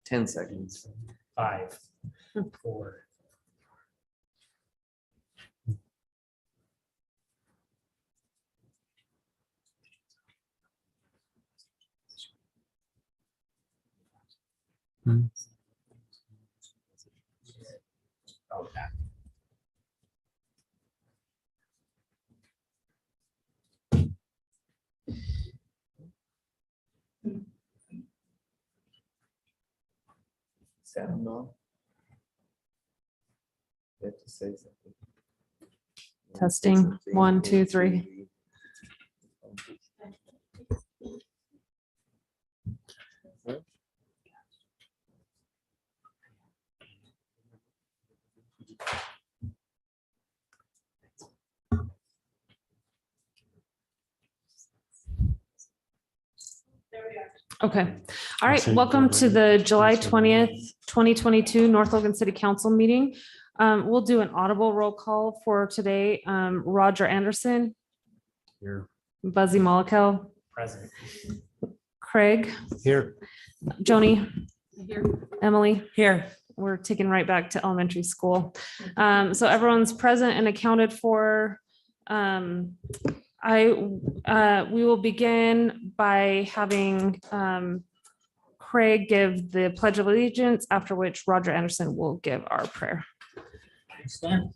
10 seconds. 5, 4. Oh, that. Sound off. You have to say something. Testing. 1, 2, 3. Okay. All right. Welcome to the July 20th, 2022 North Logan City Council meeting. We'll do an audible roll call for today. Roger Anderson. Here. Buzzy Monaco. Present. Craig. Here. Joni. Here. Emily. Here. We're taking right back to elementary school. So everyone's present and accounted for. We will begin by having Craig give the Pledge of Allegiance, after which Roger Anderson will give our prayer. Stand.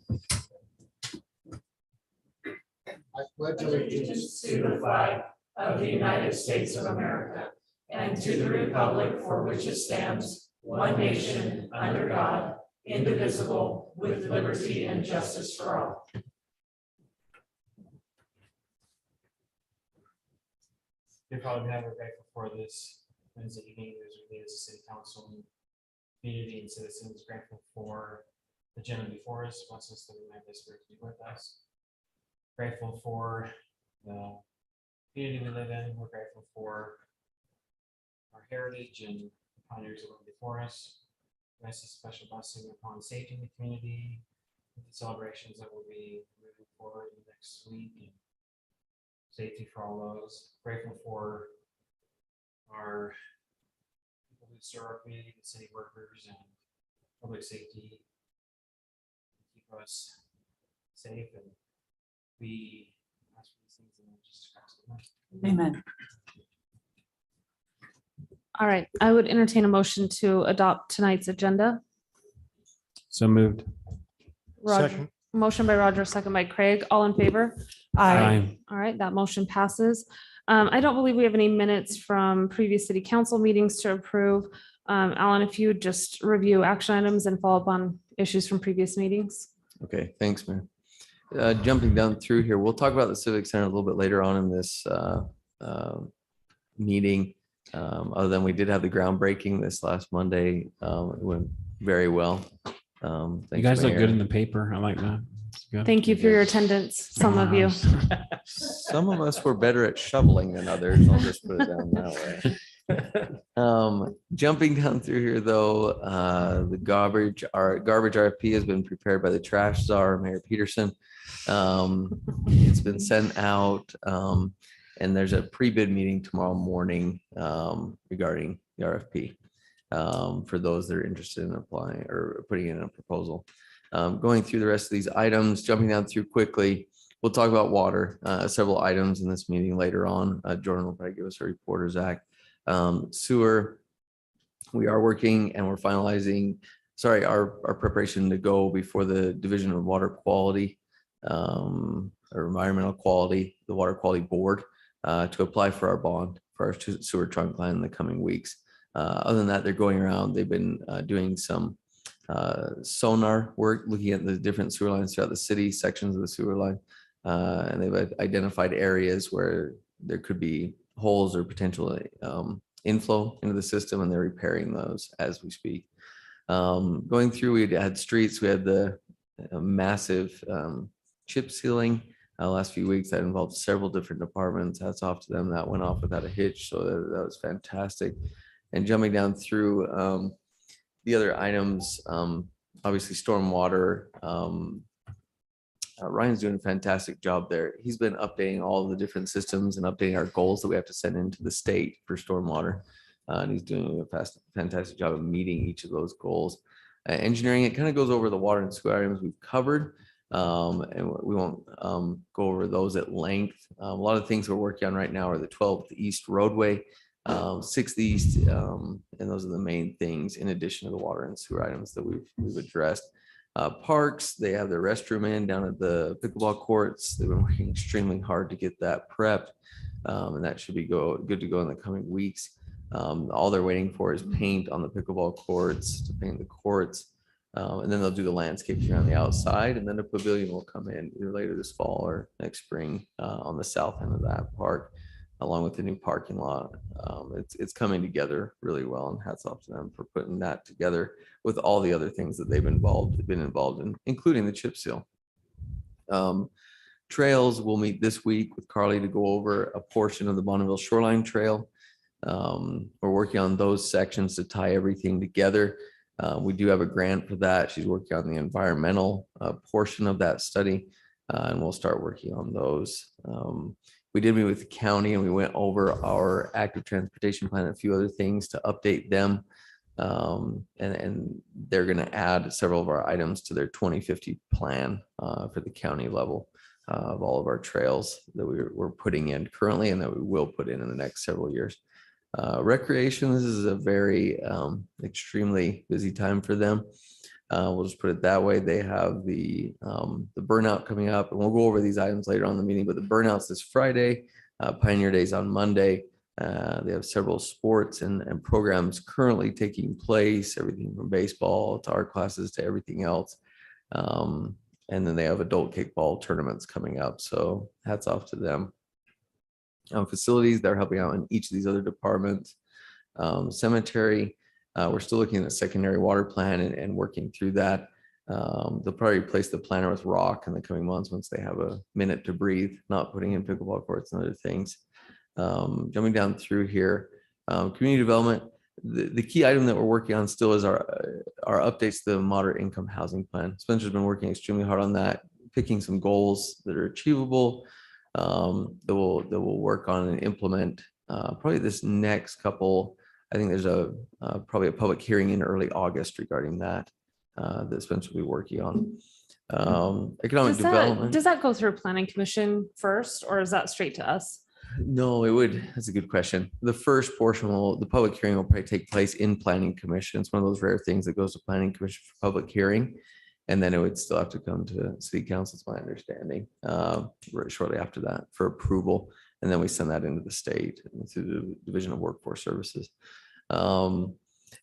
I pledge allegiance to the flag of the United States of America and to the republic for which it stands, one nation, under God, indivisible, with liberty and justice for all. Dear Father, we are grateful for this Wednesday evening as we meet as a city council, community and citizens. Grateful for the gentleman before us, wants us that we might be spirit to be with us. Grateful for the community we live in. We're grateful for our heritage and the pioneers that were before us. Nice, a special blessing upon safety in the community, with the celebrations that will be moving forward in the next week. And safety for all those. Grateful for our people who serve our community, the city workers and public safety, keep us safe, and we ask for these things in Jesus Christ. Amen. All right, I would entertain a motion to adopt tonight's agenda. So moved. Roger, Second. motion by Roger, second by Craig. All in favor? Aye. All right, that motion passes. I don't believe we have any minutes from previous city council meetings to approve. Alan, if you would just review action items and follow up on issues from previous meetings. Okay, thanks, man. Jumping down through here, we'll talk about the Civic Center a little bit later on in this meeting. Other than we did have the groundbreaking this last Monday. It went very well. You Thanks, guys look Mayor. good in the paper. I like that. It's good. Thank you for your attendance, some of you. Some of us were better at shoveling than others. I'll just put it down that way. Jumping down through here, though, the garbage RFP has been prepared by the trash czar, Mayor Peterson. It's been sent out, and there's a pre-bid meeting tomorrow morning regarding the RFP for those that are interested in applying or putting in a proposal. Going through the rest of these items, jumping down through quickly, we'll talk about water, several items in this meeting later on. Jordan will probably give us a report, or Zach. Sewer, we are working and we're finalizing, our preparation to go before the Division of Water Quality or Environmental Quality, the Water Quality Board, to apply for our bond for our sewer trunk line in the coming weeks. Other than that, they're going around. They've been doing some sonar work, looking at the different sewer lines throughout the city, sections of the sewer line, and they've identified areas where there could be holes or potential inflow into the system, and they're repairing those as we speak. Going through, we had streets, we had the massive chip sealing last few weeks that involved several different departments. Hats off to them. That went off without a hitch, so that was fantastic. And jumping down through the other items, obviously stormwater. Ryan's doing a fantastic job there. He's been updating all the different systems and updating our goals that we have to send into the state for stormwater. And he's doing a fantastic job of meeting each of those goals. Engineering, it kind of goes over the water and sewer items we've covered. And we won't go over those at length. A lot of things we're working on right now are the 12th East Roadway, 6th East, and those are the main things in addition to the water and sewer items that we've addressed. Parks, they have their restroom in down at the pickleball courts. They've been working extremely hard to get that prepped, and that should be good to go in the coming weeks. All they're waiting for is paint on the pickleball courts to paint the courts. And then they'll do the landscaping around the outside, and then a pavilion will come in either later this fall or next spring on the south end of that park, along with the new parking lot. It's coming together really well, and hats off to them for putting that together with all the other things that they've been involved in, including the chip seal. Trails, we'll meet this week with Carly to go over a portion of the Bonneville Shoreline Trail. We're working on those sections to tie everything together. We do have a grant for that. She's working on the environmental portion of that study, and we'll start working on those. We did meet with the county, and we went over our active transportation plan and a few other things to update them. And they're going to add several of our items to their 2050 plan for the county level of all of our trails that we're putting in currently and that we will put in the next several years. Recreation, this is a very extremely busy time for them. We'll just put it that way. They have the burnout coming up, and we'll go over these items later on in the meeting, but the burnout's this Friday, Pioneer Days on Monday. They have several sports and programs currently taking place, everything from baseball to art classes to everything else. And then they have adult kickball tournaments coming up. So hats off to them. Facilities, they're helping out in each of these other departments. Cemetery, we're still looking at the secondary water plan and working through that. They'll probably replace the planter with rock in the coming months once they have a minute to breathe, not putting in pickleball courts and other things. Jumping down through here, community development, the key item that we're working on still is our updates to the moderate income housing plan. Spencer's been working extremely hard on that, picking some goals that are achievable, that we'll work on and implement probably this next couple. I think there's probably a public hearing in early August regarding that that Spencer will be working on. Economic development. Does that go through planning commission first, or is that straight to us? No, it would. That's a good question. The first portion the public hearing will probably take place in planning commission. It's one of those rare things that goes to planning commission for public hearing. And then it would still have to come to city council, it's my understanding, shortly after that for approval. And then we send that into the state through the Division of Workforce Services.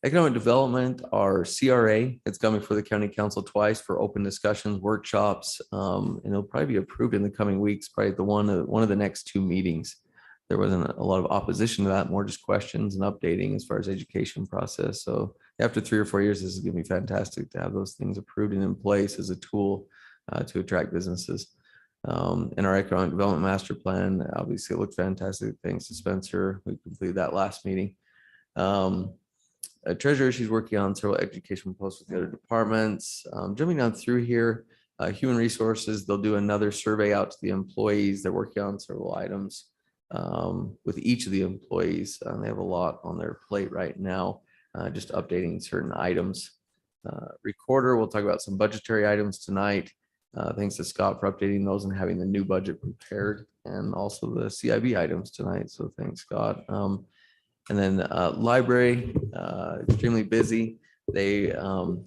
Economic development, our CRA, it's coming before the county council twice for open discussions, workshops, and it'll probably be approved in the coming weeks, probably one of the next two meetings. There wasn't a lot of opposition to that, more just questions and updating as far as education process. So after 3 or 4 years, this is going to be fantastic to have those things approved and in place as a tool to attract businesses. And our economic development master plan, obviously it looked fantastic. Thanks to Spencer. We completed that last meeting. Treasurer, she's working on several education posts with the other departments. Jumping down through here, human resources, they'll do another survey out to the employees. They're working on several items with each of the employees. They have a lot on their plate right now, just updating certain items. Recorder, we'll talk about some budgetary items tonight. Thanks to Scott for updating those and having the new budget prepared, and also the CIB items tonight. So thanks, Scott. And then library, extremely busy. They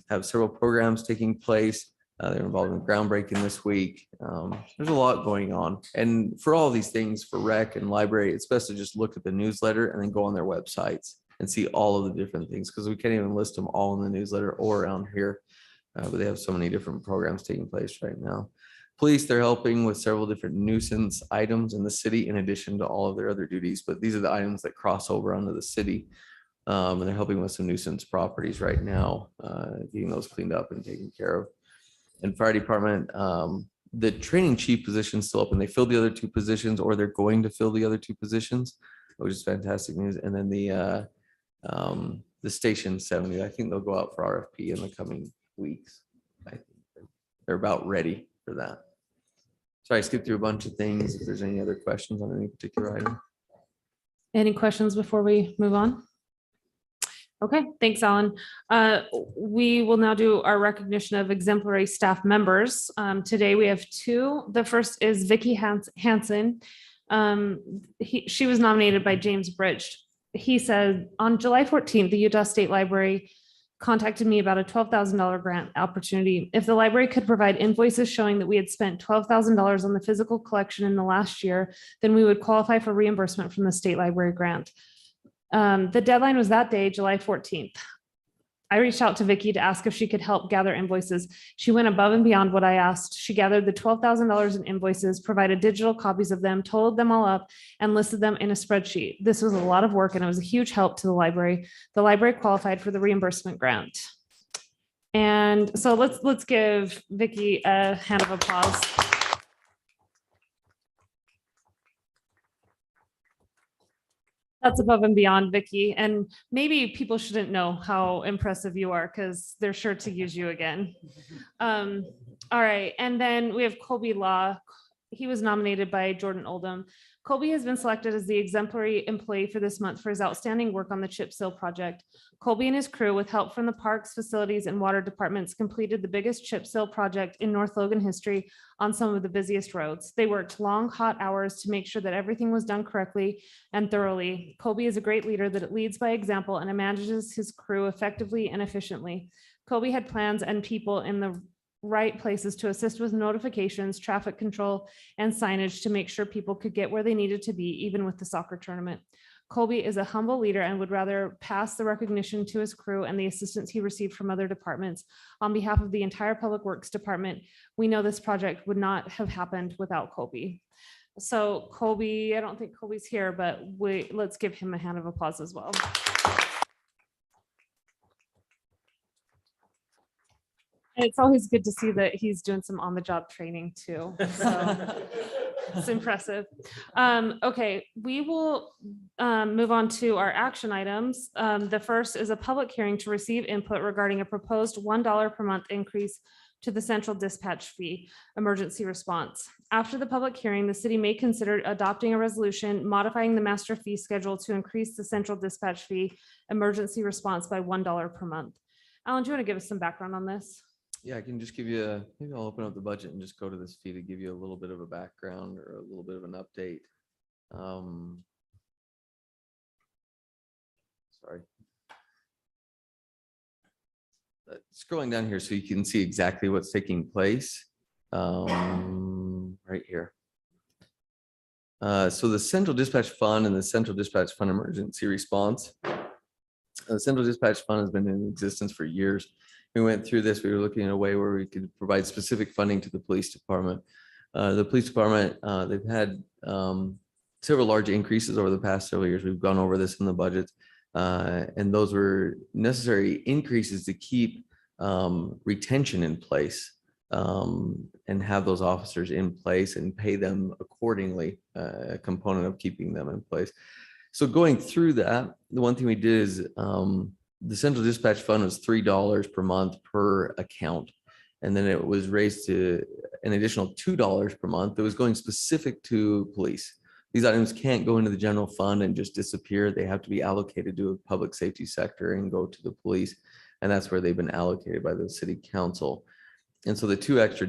have several programs taking place. They're involved in groundbreaking this week. There's a lot going on. And for all these things, for rec and library, it's best to just look at the newsletter and then go on their websites and see all of the different things, because we can't even list them all in the newsletter or around here. But they have so many different programs taking place right now. Police, they're helping with several different nuisance items in the city in addition to all of their other duties, but these are the items that cross over onto the city. And they're helping with some nuisance properties right now, getting those cleaned up and taken care of. And fire department, the training chief position is still open. They filled the other 2 positions, or they're going to fill the other 2 positions, which is fantastic news. And then the station 70, I think they'll go out for RFP in the coming weeks. I think they're about ready for that. So I skipped through a bunch of things. If there's any other questions on any particular item. Any questions before we move on? Okay, thanks, Alan. We will now do our recognition of exemplary staff members. Today we have two. The first is Vicky Hansen. She was nominated by James Bridge. He said, on July 14th, the Utah State Library contacted me about a $12,000 grant opportunity. If the library could provide invoices showing that we had spent $12,000 on the physical collection in the last year, then we would qualify for reimbursement from the state library grant. The deadline was that day, July 14th. I reached out to Vicky to ask if she could help gather invoices. She went above and beyond what I asked. She gathered the $12,000 in invoices, provided digital copies of them, totaled them all up, and listed them in a spreadsheet. This was a lot of work and it was a huge help to the library. The library qualified for the reimbursement grant. And so let's give Vicky a hand of applause. That's above and beyond, Vicky. And maybe people shouldn't know how impressive you are because they're sure to use you again. All right. And then we have Colby Law. He was nominated by Jordan Oldham. Colby has been selected as the exemplary employee for this month for his outstanding work on the chip seal project. Colby and his crew, with help from the parks, facilities, and water departments, completed the biggest chip seal project in North Logan history on some of the busiest roads. They worked long, hot hours to make sure that everything was done correctly and thoroughly. Colby is a great leader that leads by example and manages his crew effectively and efficiently. Colby had plans and people in the right places to assist with notifications, traffic control, and signage to make sure people could get where they needed to be, even with the soccer tournament. Colby is a humble leader and would rather pass the recognition to his crew and the assistance he received from other departments. On behalf of the entire Public Works Department, we know this project would not have happened without Colby. So Colby, I don't think Colby's here, but let's give him a hand of applause as well. It's always good to see that he's doing some on-the-job training too. So it's impressive. Okay, we will move on to our action items. The first is a public hearing to receive input regarding a proposed $1 per month increase to the central dispatch fee emergency response. After the public hearing, the city may consider adopting a resolution modifying the master fee schedule to increase the central dispatch fee emergency response by $1 per month. Alan, do you want to give us some background on this? Yeah, I can just give you maybe I'll open up the budget and just go to this fee to give you a little bit of a background or a little bit of an update. Sorry. Scrolling down here so you can see exactly what's taking place right here. So the Central Dispatch Fund and the Central Dispatch Fund Emergency Response. The Central Dispatch Fund has been in existence for years. We went through this, we were looking at a way where we could provide specific funding to the police department. The police department, they've had several large increases over the past several years. We've gone over this in the budget, and those were necessary increases to keep retention in place and have those officers in place and pay them accordingly, a component of keeping them in place. So going through that, the one thing we did is the Central Dispatch Fund was $3 per month per account. And then it was raised to an additional $2 per month that was going specific to police. These items can't go into the general fund and just disappear. They have to be allocated to a public safety sector and go to the police. And that's where they've been allocated by the city council. And so the $2 extra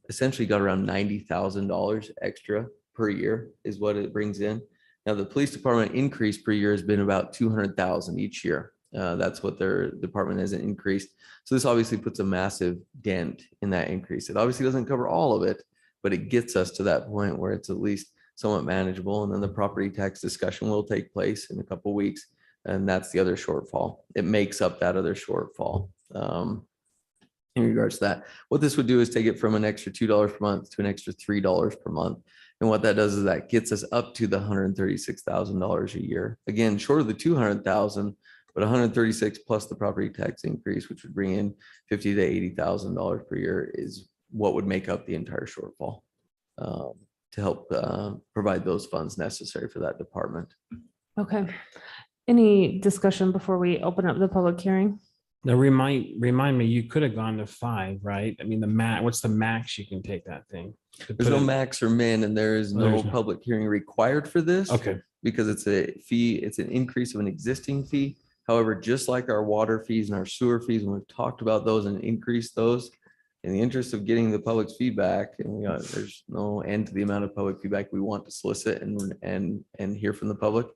essentially got around $90,000 extra per year is what it brings in. Now, the police department increase per year has been about 200,000 each year. That's what their department has increased. So this obviously puts a massive dent in that increase. It obviously doesn't cover all of it, but it gets us to that point where it's at least somewhat manageable. And then the property tax discussion will take place in a couple of weeks. And that's the other shortfall. It makes up that other shortfall. In regards to that, what this would do is take it from an extra $2 per month to an extra $3 per month. And what that does is that gets us up to the $136,000 a year. Again, short of the 200,000, but 136 plus the property tax increase, which would bring in $50,000 to $80,000 per year, is what would make up the entire shortfall to help provide those funds necessary for that department. Okay. Any discussion before we open up the public hearing? Now remind me, you could have gone to 5, right? I mean, what's the max you can take that thing? There's no max or min, and there is no public hearing required for this. Okay. because it's a fee, it's an increase of an existing fee. However, just like our water fees and our sewer fees, when we've talked about those and increased those, in the interest of getting the public's feedback, and there's no end to the amount of public feedback we want to solicit and hear from the public.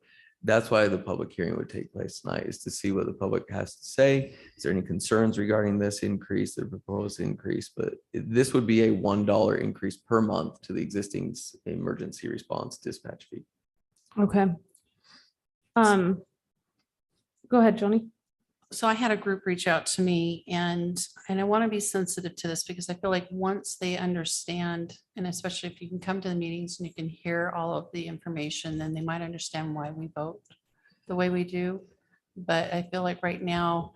That's why the public hearing would take place tonight, is to see what the public has to say. Is there any concerns regarding this increase, the proposed increase? But this would be a $1 increase per month to the existing emergency response dispatch fee. Okay. Go ahead, Joni. So I had a group reach out to me and I want to be sensitive to this because I feel like once they understand, and especially if you can come to the meetings and you can hear all of the information, then they might understand why we vote the way we do. But I feel like right now,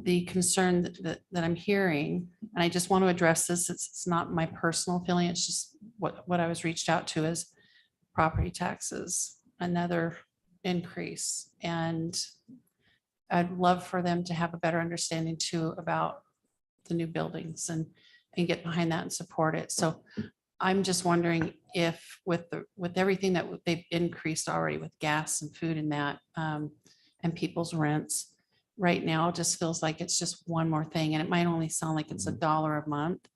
the concern that I'm hearing, and I just want to address this, it's not my personal feeling, it's just what I was reached out to is property taxes, another increase. And I'd love for them to have a better understanding too about the new buildings and get behind that and support it. So I'm just wondering if with everything that they've increased already with gas and food and that, and people's rents, right now it just feels like it's just one more thing. And it might only sound like it's $1 a month,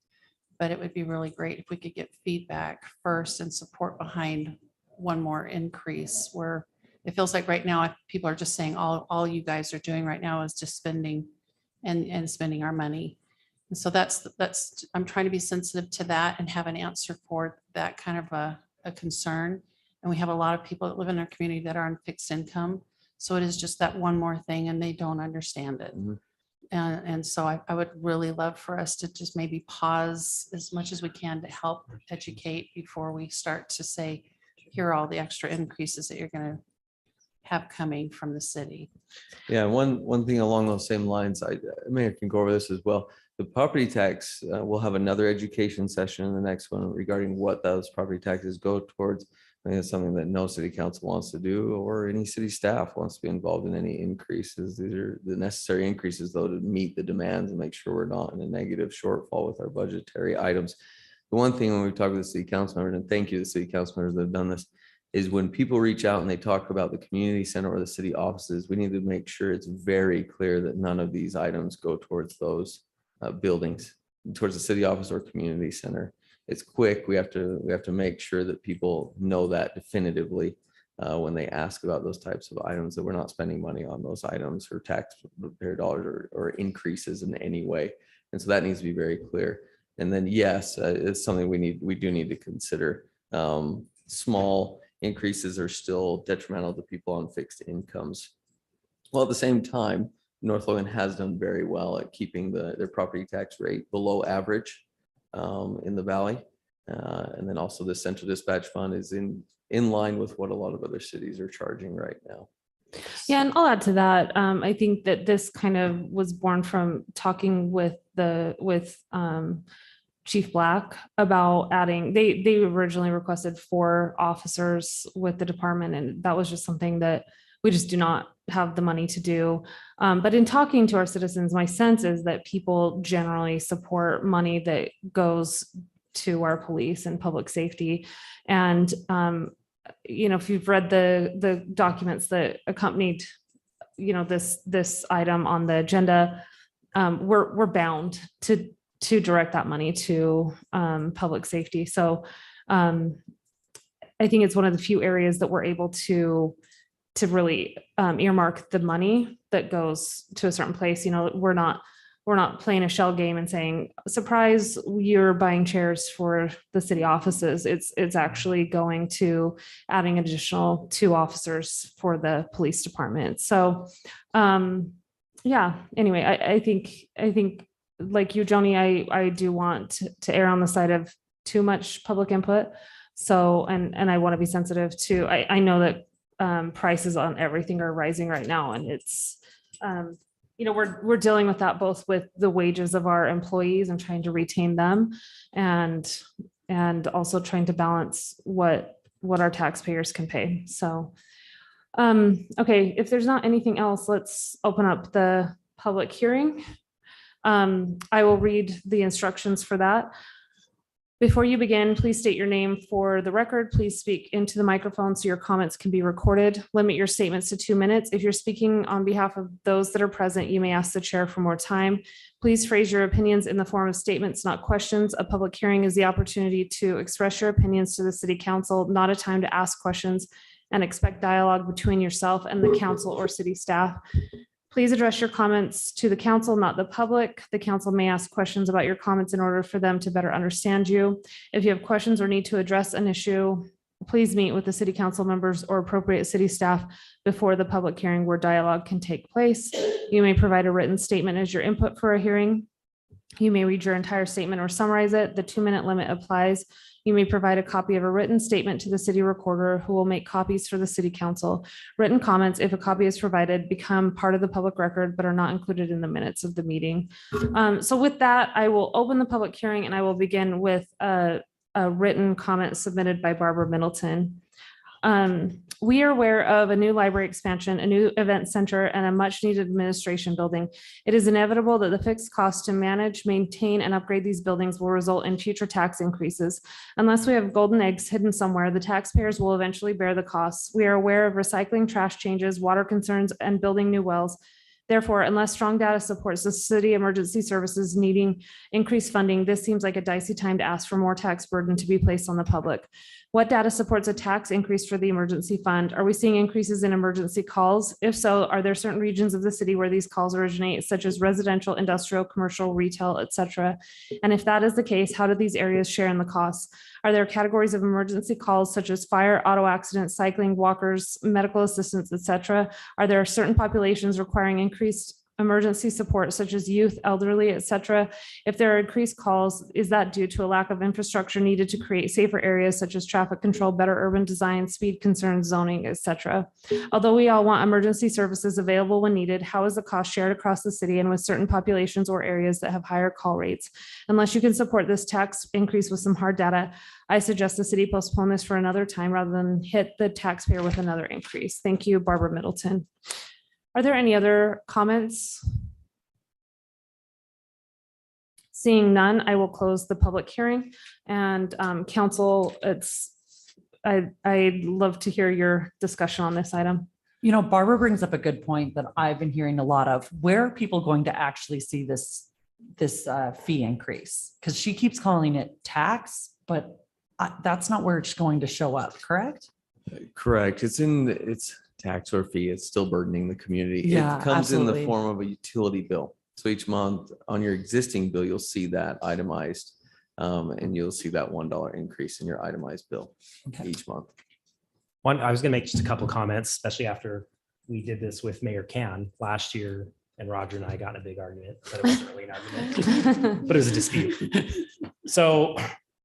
but it would be really great if we could get feedback first and support behind one more increase, where it feels like right now people are just saying all you guys are doing right now is just spending and spending our money. And so that's I'm trying to be sensitive to that and have an answer for that kind of a concern. And we have a lot of people that live in our community that are on fixed income. So it is just that one more thing and they don't understand it. Mhm. And so I would really love for us to just maybe pause as much as we can to help educate before we start to say, here are all the extra increases that you're going to have coming from the city. Yeah, one thing along those same lines, I may can go over this as well. The property tax, we'll have another education session in the next one regarding what those property taxes go towards. I think it's something that no city council wants to do, or any city staff wants to be involved in any increases. These are the necessary increases though to meet the demands and make sure we're not in a negative shortfall with our budgetary items. The one thing when we talk with the city council members, and thank you to the city council members that have done this, is when people reach out and they talk about the community center or the city offices, we need to make sure it's very clear that none of these items go towards those buildings, towards the city office or community center. It's quick. We have to make sure that people know that definitively when they ask about those types of items, that we're not spending money on those items or taxpayer dollars or increases in any way. And so that needs to be very clear. And then yes, it's something we do need to consider. Small increases are still detrimental to people on fixed incomes. Well, at the same time, North Logan has done very well at keeping their property tax rate below average in the valley. And then also the central dispatch fund is in line with what a lot of other cities are charging right now. Yeah, and I'll add to that. I think that this kind of was born from talking with Chief Black about adding, they originally requested 4 officers with the department, and that was just something that we just do not have the money to do. But in talking to our citizens, my sense is that people generally support money that goes to our police and public safety. And if you've read the documents that accompanied this item on the agenda, we're bound to direct that money to public safety. So I think it's one of the few areas that we're able to really earmark the money that goes to a certain place. We're not playing a shell game and saying, surprise, you're buying chairs for the city offices. It's actually going to adding additional 2 officers for the police department. So yeah, anyway, I think like you, Joni, I do want to err on the side of too much public input. So, and I want to be sensitive to, I know that prices on everything are rising right now, and it's, we're dealing with that both with the wages of our employees and trying to retain them, and also trying to balance what our taxpayers can pay. So, okay, if there's not anything else, let's open up the public hearing. I will read the instructions for that. Before you begin, please state your name for the record. Please speak into the microphone so your comments can be recorded. Limit your statements to 2 minutes. If you're speaking on behalf of those that are present, you may ask the chair for more time. Please phrase your opinions in the form of statements, not questions. A public hearing is the opportunity to express your opinions to the city council, not a time to ask questions and expect dialogue between yourself and the council or city staff. Please address your comments to the council, not the public. The council may ask questions about your comments in order for them to better understand you. If you have questions or need to address an issue, please meet with the city council members or appropriate city staff before the public hearing where dialogue can take place. You may provide a written statement as your input for a hearing. You may read your entire statement or summarize it. The 2-minute limit applies. You may provide a copy of a written statement to the city recorder, who will make copies for the city council. Written comments, if a copy is provided, become part of the public record but are not included in the minutes of the meeting. So with that, I will open the public hearing and I will begin with a written comment submitted by Barbara Middleton. We are aware of a new library expansion, a new event center, and a much needed administration building. It is inevitable that the fixed cost to manage, maintain, and upgrade these buildings will result in future tax increases. Unless we have golden eggs hidden somewhere, the taxpayers will eventually bear the costs. We are aware of recycling trash changes, water concerns, and building new wells. Therefore, unless strong data supports the city emergency services needing increased funding, this seems like a dicey time to ask for more tax burden to be placed on the public. What data supports a tax increase for the emergency fund? Are we seeing increases in emergency calls? If so, are there certain regions of the city where these calls originate, such as residential, industrial, commercial, retail, et cetera? And if that is the case, how do these areas share in the costs? Are there categories of emergency calls such as fire, auto accidents, cycling, walkers, medical assistance, et cetera? Are there certain populations requiring increased emergency support such as youth, elderly, et cetera? If there are increased calls, is that due to a lack of infrastructure needed to create safer areas such as traffic control, better urban design, speed concerns, zoning, et cetera? Although we all want emergency services available when needed, how is the cost shared across the city and with certain populations or areas that have higher call rates? Unless you can support this tax increase with some hard data, I suggest the city postpone this for another time rather than hit the taxpayer with another increase. Thank you, Barbara Middleton. Are there any other comments? Seeing none, I will close the public hearing. And council, I'd love to hear your discussion on this item. You know, Barbara brings up a good point that I've been hearing a lot of. Where are people going to actually see this fee increase? Because she keeps calling it tax, but that's not where it's going to show up, correct? Correct. It's tax or fee. It's still burdening the community. Yeah, It comes in the absolutely. form of a utility bill. So each month on your existing bill, you'll see that itemized. And you'll see that $1 increase in your itemized bill Okay. each month. I was gonna make just a couple comments, especially after we did this with Mayor Can last year, and Roger and I got in a big argument, but it wasn't really an argument, but it was a dispute. So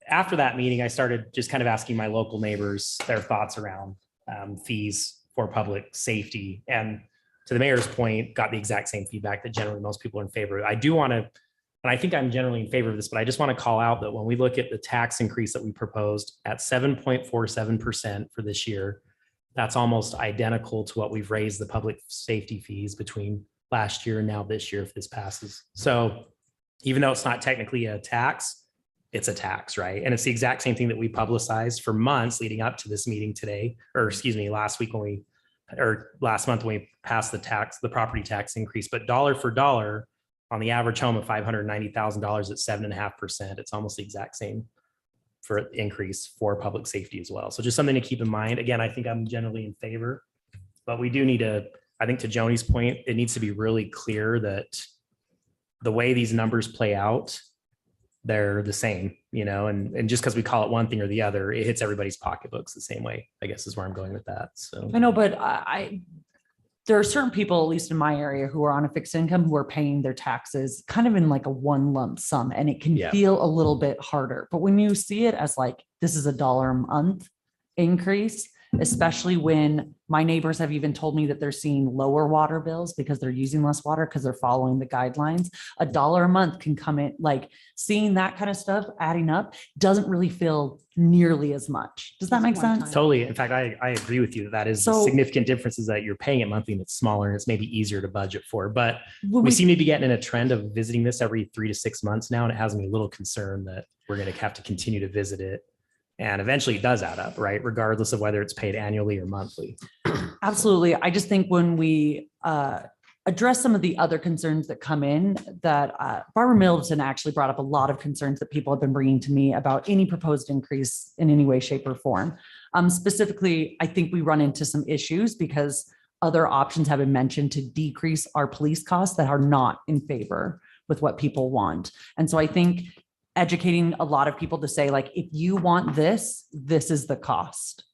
after that meeting, I started just kind of asking my local neighbors their thoughts around fees for public safety. And to the mayor's point, got the exact same feedback that generally most people are in favor of. I do want to, and I think I'm generally in favor of this, but I just want to call out that when we look at the tax increase that we proposed at 7.47% for this year, that's almost identical to what we've raised the public safety fees between last year and now this year if this passes. So even though it's not technically a tax, it's a tax, right? And it's the exact same thing that we publicized for months leading up to this meeting today, or excuse me, last month when we passed the property tax increase, but dollar for dollar on the average home of $590,000 at 7.5%, it's almost the exact same for increase for public safety as well. So just something to keep in mind. Again, I think I'm generally in favor, but we do need to, I think to Joni's point, it needs to be really clear that the way these numbers play out, they're the same, and just because we call it one thing or the other, it hits everybody's pocketbooks the same way, I guess is where I'm going with that. So I know, but there are certain people, at least in my area, who are on a fixed income who are paying their taxes kind of in like a one lump sum, and it can feel a little bit harder. But when you see it as like, this is $1 a month increase, especially when my neighbors have even told me that they're seeing lower water bills because they're using less water because they're following the guidelines. $1 a month can come in, like seeing that kind of stuff adding up doesn't really feel nearly as much. Does that It's make one sense? time. Totally. In fact, I agree with you. That is the So- significant difference is that you're paying it monthly and it's smaller and it's maybe easier to budget for. But When we seem to be getting in a trend of visiting this every 3 to 6 months now. And it has me a little concerned that we're going to have to continue to visit it. And eventually it does add up, right? Regardless of whether it's paid annually or monthly. Absolutely. I just think when we address some of the other concerns that come in, that Barbara Middleton actually brought up a lot of concerns that people have been bringing to me about any proposed increase in any way, shape, or form. Specifically, I think we run into some issues because other options have been mentioned to decrease our police costs that are not in favor with what people want. And so I think educating a lot of people to say, like, if you want this, this is the cost.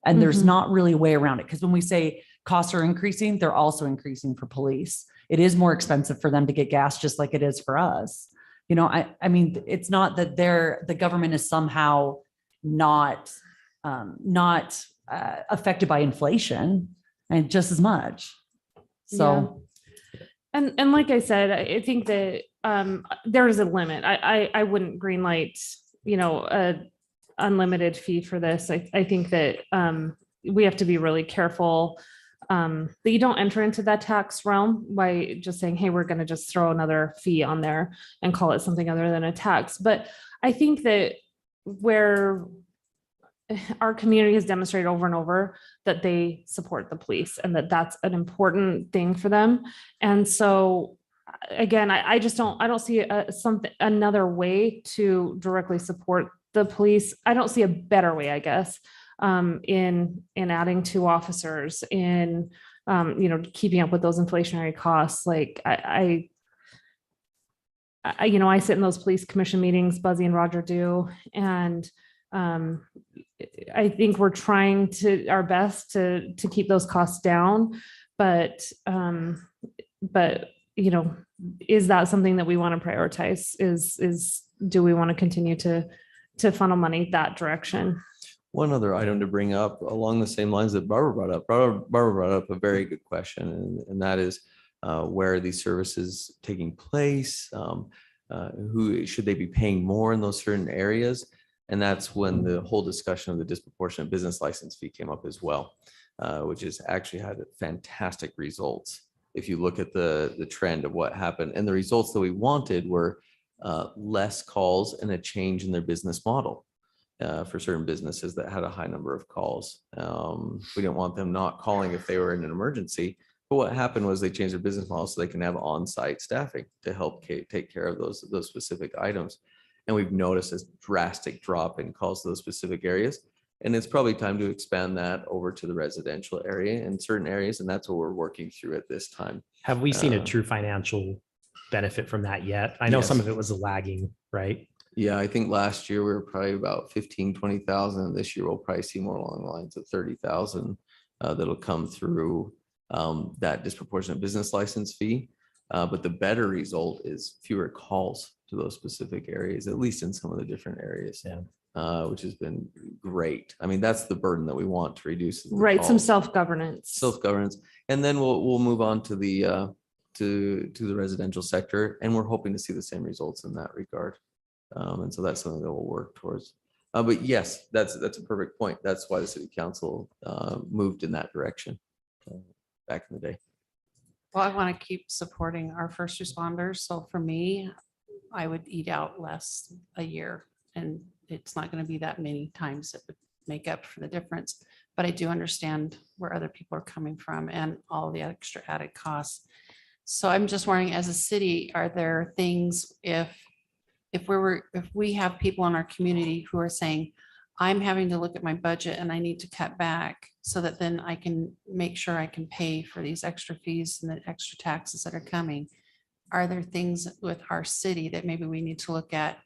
And there's Mhm. not really a way around it. Because when we say costs are increasing, they're also increasing for police. It is more expensive for them to get gas, just like it is for us. You know, I mean, it's not that the government is somehow not affected by inflation, and just as much. So. And like I said, I think that there is a limit. I wouldn't green light, a unlimited fee for this. I think that we have to be really careful that you don't enter into that tax realm by just saying, hey, we're going to just throw another fee on there and call it something other than a tax. But I think that where our community has demonstrated over and over that they support the police and that that's an important thing for them. And so again, I don't see another way to directly support the police. I don't see a better way, I guess, in adding 2 officers, in keeping up with those inflationary costs. Like I sit in those police commission meetings, Buzzy and Roger do, and I think we're trying our best to keep those costs down, but is that something that we want to prioritize? Do we want to continue to funnel money that direction? One other item to bring up along the same lines that Barbara brought up. Barbara brought up a very good question, and that is where are these services taking place? Who should they be paying more in those certain areas? And that's when the whole discussion of the disproportionate business license fee came up as well, which has actually had fantastic results. If you look at the trend of what happened, and the results that we wanted were less calls and a change in their business model for certain businesses that had a high number of calls. We didn't want them not calling if they were in an emergency. But what happened was they changed their business model so they can have on-site staffing to help take care of those specific items. And we've noticed a drastic drop in calls to those specific areas. And it's probably time to expand that over to the residential area in certain areas. And that's what we're working through at this time. Have we seen a true financial benefit from that yet? I know some Yes. of it was lagging, right? Yeah, I think last year we were probably about 15, 20,000. This year we'll probably see more along the lines of 30,000 that'll come through that disproportionate business license fee. But the better result is fewer calls to those specific areas, at least in some of the different areas, which has been great. I mean, that's the burden that we want to reduce. Right, some self-governance. Self-governance. And then we'll move on to the to the residential sector, and we're hoping to see the same results in that regard. And so that's something that we'll work towards. But yes, that's a perfect point. That's why the city council moved in that direction back in the day. Well, I want to keep supporting our first responders. So for me, I would eat out less a year, and it's not going to be that many times that would make up for the difference. But I do understand where other people are coming from and all the extra added costs. So I'm just wondering, as a city, are there things if we have people in our community who are saying, I'm having to look at my budget and I need to cut back so that then I can make sure I can pay for these extra fees and the extra taxes that are coming. Are there things with our city that maybe we need to look at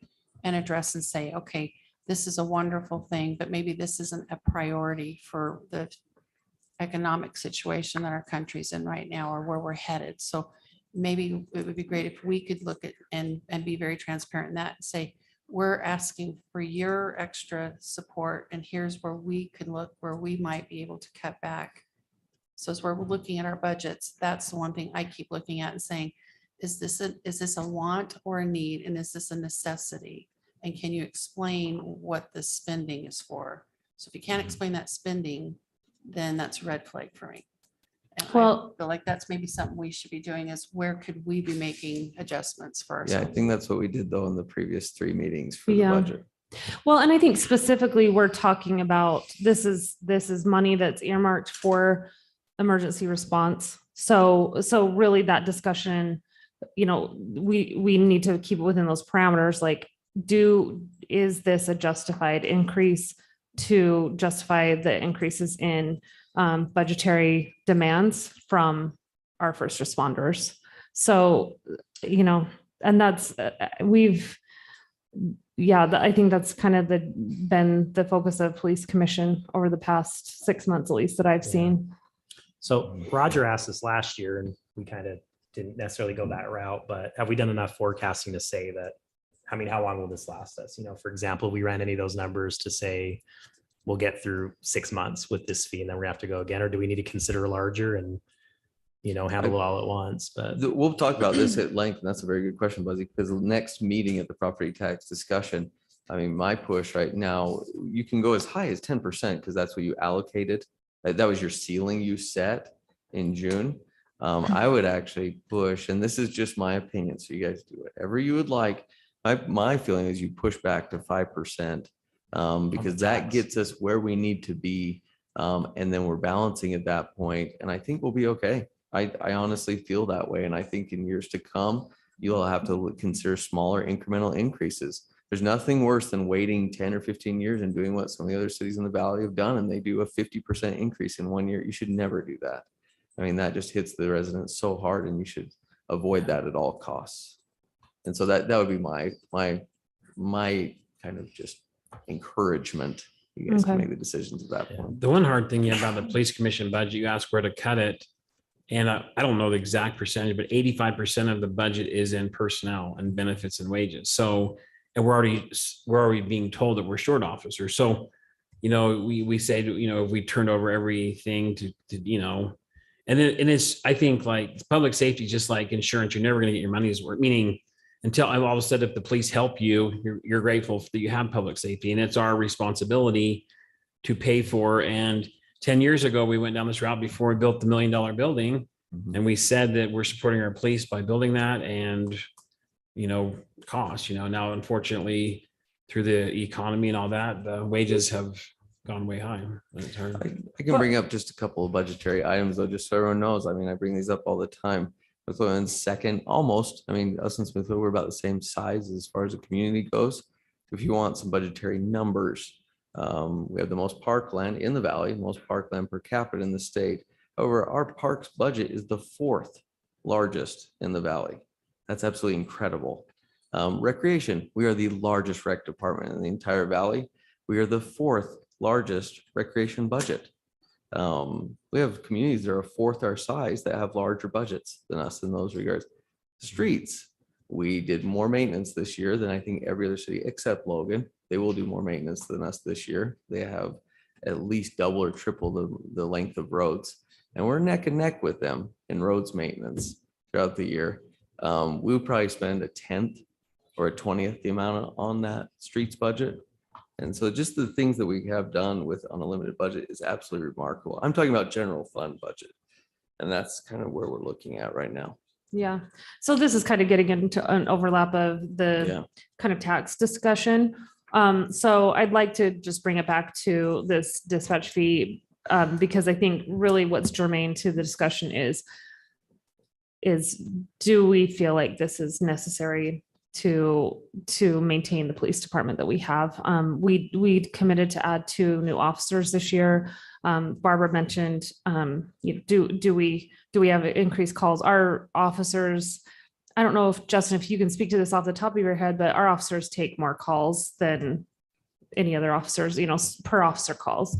and address and say, okay, this is a wonderful thing, but maybe this isn't a priority for the economic situation that our country's in right now or where we're headed. So maybe it would be great if we could look at and be very transparent in that and say, we're asking for your extra support, and here's where we can look, where we might be able to cut back. So as we're looking at our budgets, that's the one thing I keep looking at and saying, is this a want or a need? And is this a necessity? And can you explain what the spending is for? So if you can't explain that spending, then that's a red flag for me. And I Well- feel like that's maybe something we should be doing, is where could we be making adjustments for Yeah, I ourselves? think that's what we did though in the previous 3 meetings for the Yeah. budget. Well, and I think specifically we're talking about, this is money that's earmarked for emergency response. So really that discussion, we need to keep it within those parameters, like, is this a justified increase to justify the increases in budgetary demands from our first responders? So, and that's, I think that's kind of been the focus of police commission over the past 6 months, at least that I've seen. So Roger asked us last year and we kind of didn't necessarily go that route, but have we done enough forecasting to say that, how long will this last us? For example, we ran any of those numbers to say we'll get through 6 months with this fee and then we have to go again, or do we need to consider larger and, handle it all at once? But We'll talk about this at length, and that's a very good question, Buzzy, because the next meeting at the property tax discussion, my push right now, you can go as high as 10% because that's what you allocated. That was your ceiling you set in June. I would actually push, and this is just my opinion, so you guys do whatever you would like. My feeling is you push back to 5%, because that gets us where we need to be. And then we're balancing at that point, and I think we'll be okay. I honestly feel that way. And I think in years to come, you'll have to consider smaller incremental increases. There's nothing worse than waiting 10 or 15 years and doing what some of the other cities in the valley have done, and they do a 50% increase in 1 year. You should never do that. That just hits the residents so hard, and you should avoid that at all costs. And so that would be my kind of just encouragement. You guys can Okay. make the decisions at that point. The one hard thing about the police commission budget, you ask where to cut it. And I don't know the exact percentage, but 85% of the budget is in personnel and benefits and wages. So, and we're already being told that we're short officers. So, we say, if we turned over everything to and it's, I think, like public safety, just like insurance, you're never going to get your money's worth. Meaning, until I've always said, if the police help you, you're grateful that you have public safety, and it's our responsibility to pay for. And 10 years ago, we went down this route before we built the $1 million building, and we said that we're supporting our police by building that and, cost, now unfortunately through the economy and all that, the wages have gone way high. It's hard. I can bring up just a couple of budgetary items though, just so everyone knows. I bring these up all the time. Smithsonian's second, almost. us and Smithfield, we're about the same size as far as the community goes. If you want some budgetary numbers, we have the most parkland in the valley, most parkland per capita in the state. However, our parks budget is the 4th largest in the valley. That's absolutely incredible. Recreation, we are the largest rec department in the entire valley. We are the 4th largest recreation budget. We have communities that are 4th our size that have larger budgets than us in those regards. Streets, we did more maintenance this year than I think every other city except Logan. They will do more maintenance than us this year. They have at least double or triple the length of roads, and we're neck and neck with them in roads maintenance throughout the year. We would probably spend 1/10 or 1/20 the amount on that streets budget. And so just the things that we have done with on a limited budget is absolutely remarkable. I'm talking about general fund budget. And that's kind of where we're looking at right now. Yeah. So this is kind of getting into an overlap of the Yeah. kind of tax discussion. So I'd like to just bring it back to this dispatch fee, because I think really what's germane to the discussion is do we feel like this is necessary to maintain the police department that we have? We committed to add 2 new officers this year. Barbara mentioned, do we have increased calls? Our officers, I don't know if Justin, if you can speak to this off the top of your head, but our officers take more calls than any other officers, per officer calls.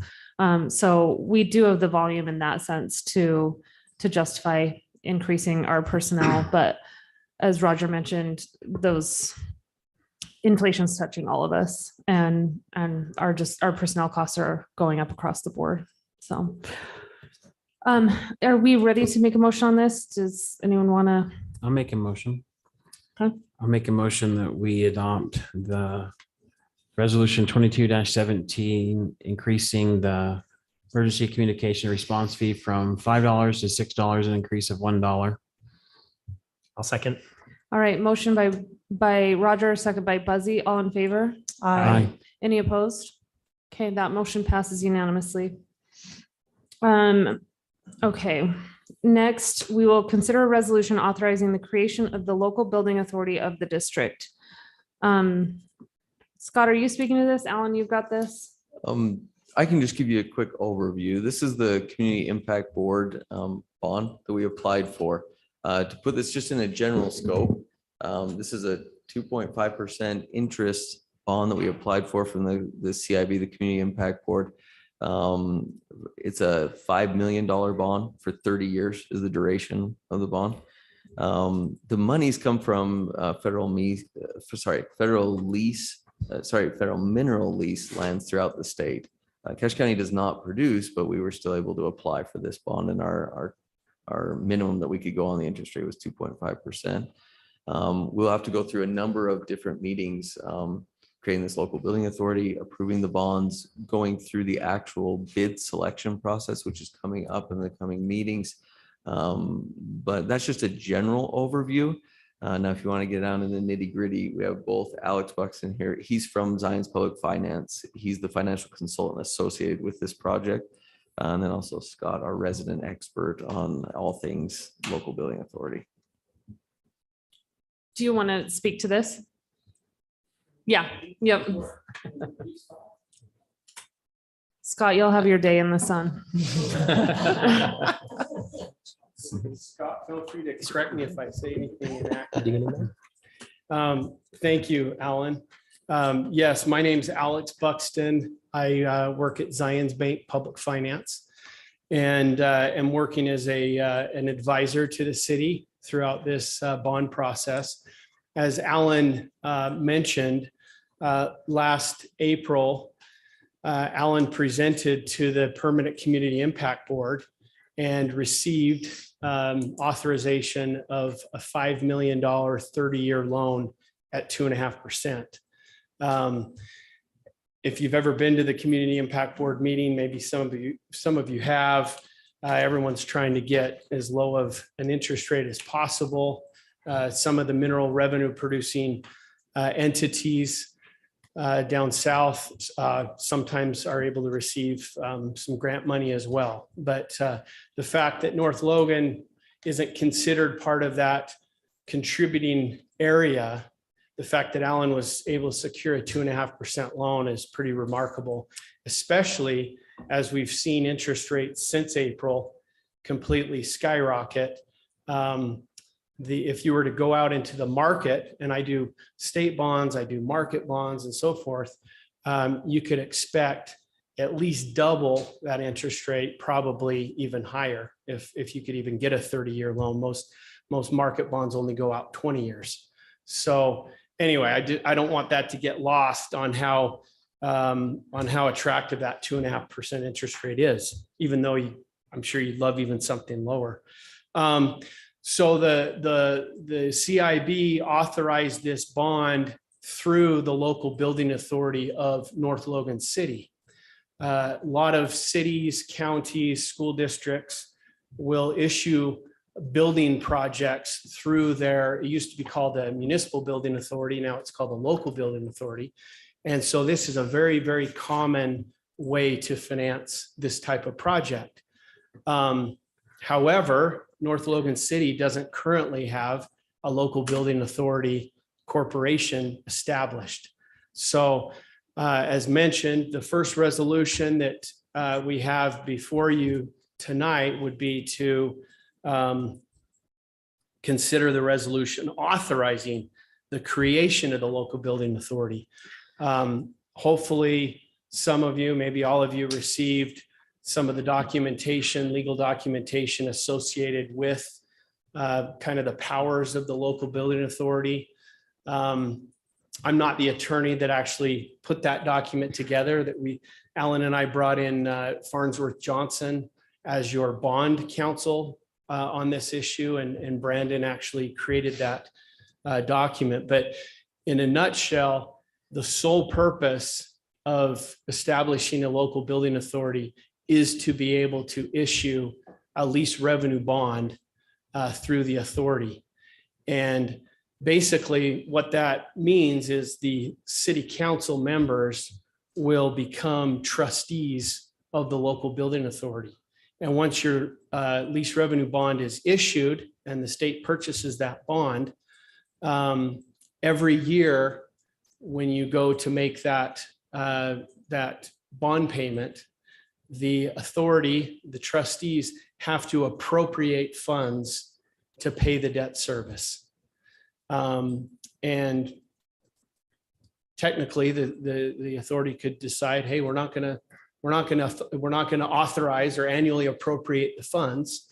So we do have the volume in that sense to justify increasing our personnel, but as Roger mentioned, those inflation's touching all of us and our personnel costs are going up across the board. So are we ready to make a motion on this? Does anyone want to? I'll make a motion. Okay. I'll make a motion that we adopt the resolution 22-17, increasing the emergency communication response fee from $5 to $6, an increase of $1. I'll second. All right, motion by Roger, second by Buzzy, all in favor? Any opposed? Okay, that motion passes unanimously. Okay, next, we will consider a resolution authorizing the creation of the local building authority of the district. Scott, are you speaking to this? Alan, you've got this? I can just give you a quick overview. This is the Community Impact Board bond that we applied for. To put this just in a general scope, this is a 2.5% interest bond that we applied for from the CIB, the Community Impact Board. It's a $5 million bond for 30 years is the duration of the bond. The monies come from federal mineral lease lands throughout the state. Cache County does not produce, but we were still able to apply for this bond, and our minimum that we could go on the interest rate was 2.5%. We'll have to go through a number of different meetings, creating this local building authority, approving the bonds, going through the actual bid selection process, which is coming up in the coming meetings. But that's just a general overview. Now, if you want to get down in the nitty gritty, we have both Alex Buxton here. He's from Zion's Public Finance. He's the financial consultant associated with this project. And then also Scott, our resident expert on all things local building authority. Do you want to speak to this? Yeah, yep. Scott, you'll have your day in the sun. Scott, feel free to correct me if I say anything inaccurate. Thank you, Alan. Yes, my name's Alex Buxton. I work at Zions Bank Public Finance and am working as an advisor to the city throughout this bond process. As Alan mentioned, last April, Alan presented to the Permanent Community Impact Board and received authorization of a $5 million 30-year loan at 2.5%. If you've ever been to the Community Impact Board meeting, maybe some of you have, everyone's trying to get as low of an interest rate as possible. Some of the mineral revenue producing entities down south sometimes are able to receive some grant money as well. But the fact that North Logan isn't considered part of that contributing area, the fact that Alan was able to secure a 2.5% loan is pretty remarkable, especially as we've seen interest rates since April completely skyrocket. If you were to go out into the market, and I do state bonds, I do market bonds and so forth, you could expect at least double that interest rate, probably even higher if you could even get a 30-year loan. Most market bonds only go out 20 years. So anyway, I don't want that to get lost on how attractive that 2.5% interest rate is, even though I'm sure you'd love even something lower. So the CIB authorized this bond through the local building authority of North Logan City. A lot of cities, counties, school districts will issue building projects through it used to be called the municipal building authority. Now it's called the local building authority. And so this is a very, very common way to finance this type of project. However, North Logan City doesn't currently have a local building authority corporation established. So as mentioned, the first resolution that we have before you tonight would be to consider the resolution authorizing the creation of the local building authority. Hopefully some of you, maybe all of you, received some of the documentation, legal documentation associated with kind of the powers of the local building authority. I'm not the attorney that actually put that document together, that Alan and I brought in Farnsworth Johnson as your bond counsel on this issue, and Brandon actually created that document. But in a nutshell, the sole purpose of establishing a local building authority is to be able to issue a lease revenue bond through the authority. And basically what that means is the city council members will become trustees of the local building authority. And once your lease revenue bond is issued and the state purchases that bond, every year when you go to make that bond payment, the authority, the trustees have to appropriate funds to pay the debt service. And technically the authority could decide, hey, we're not going to authorize or annually appropriate the funds.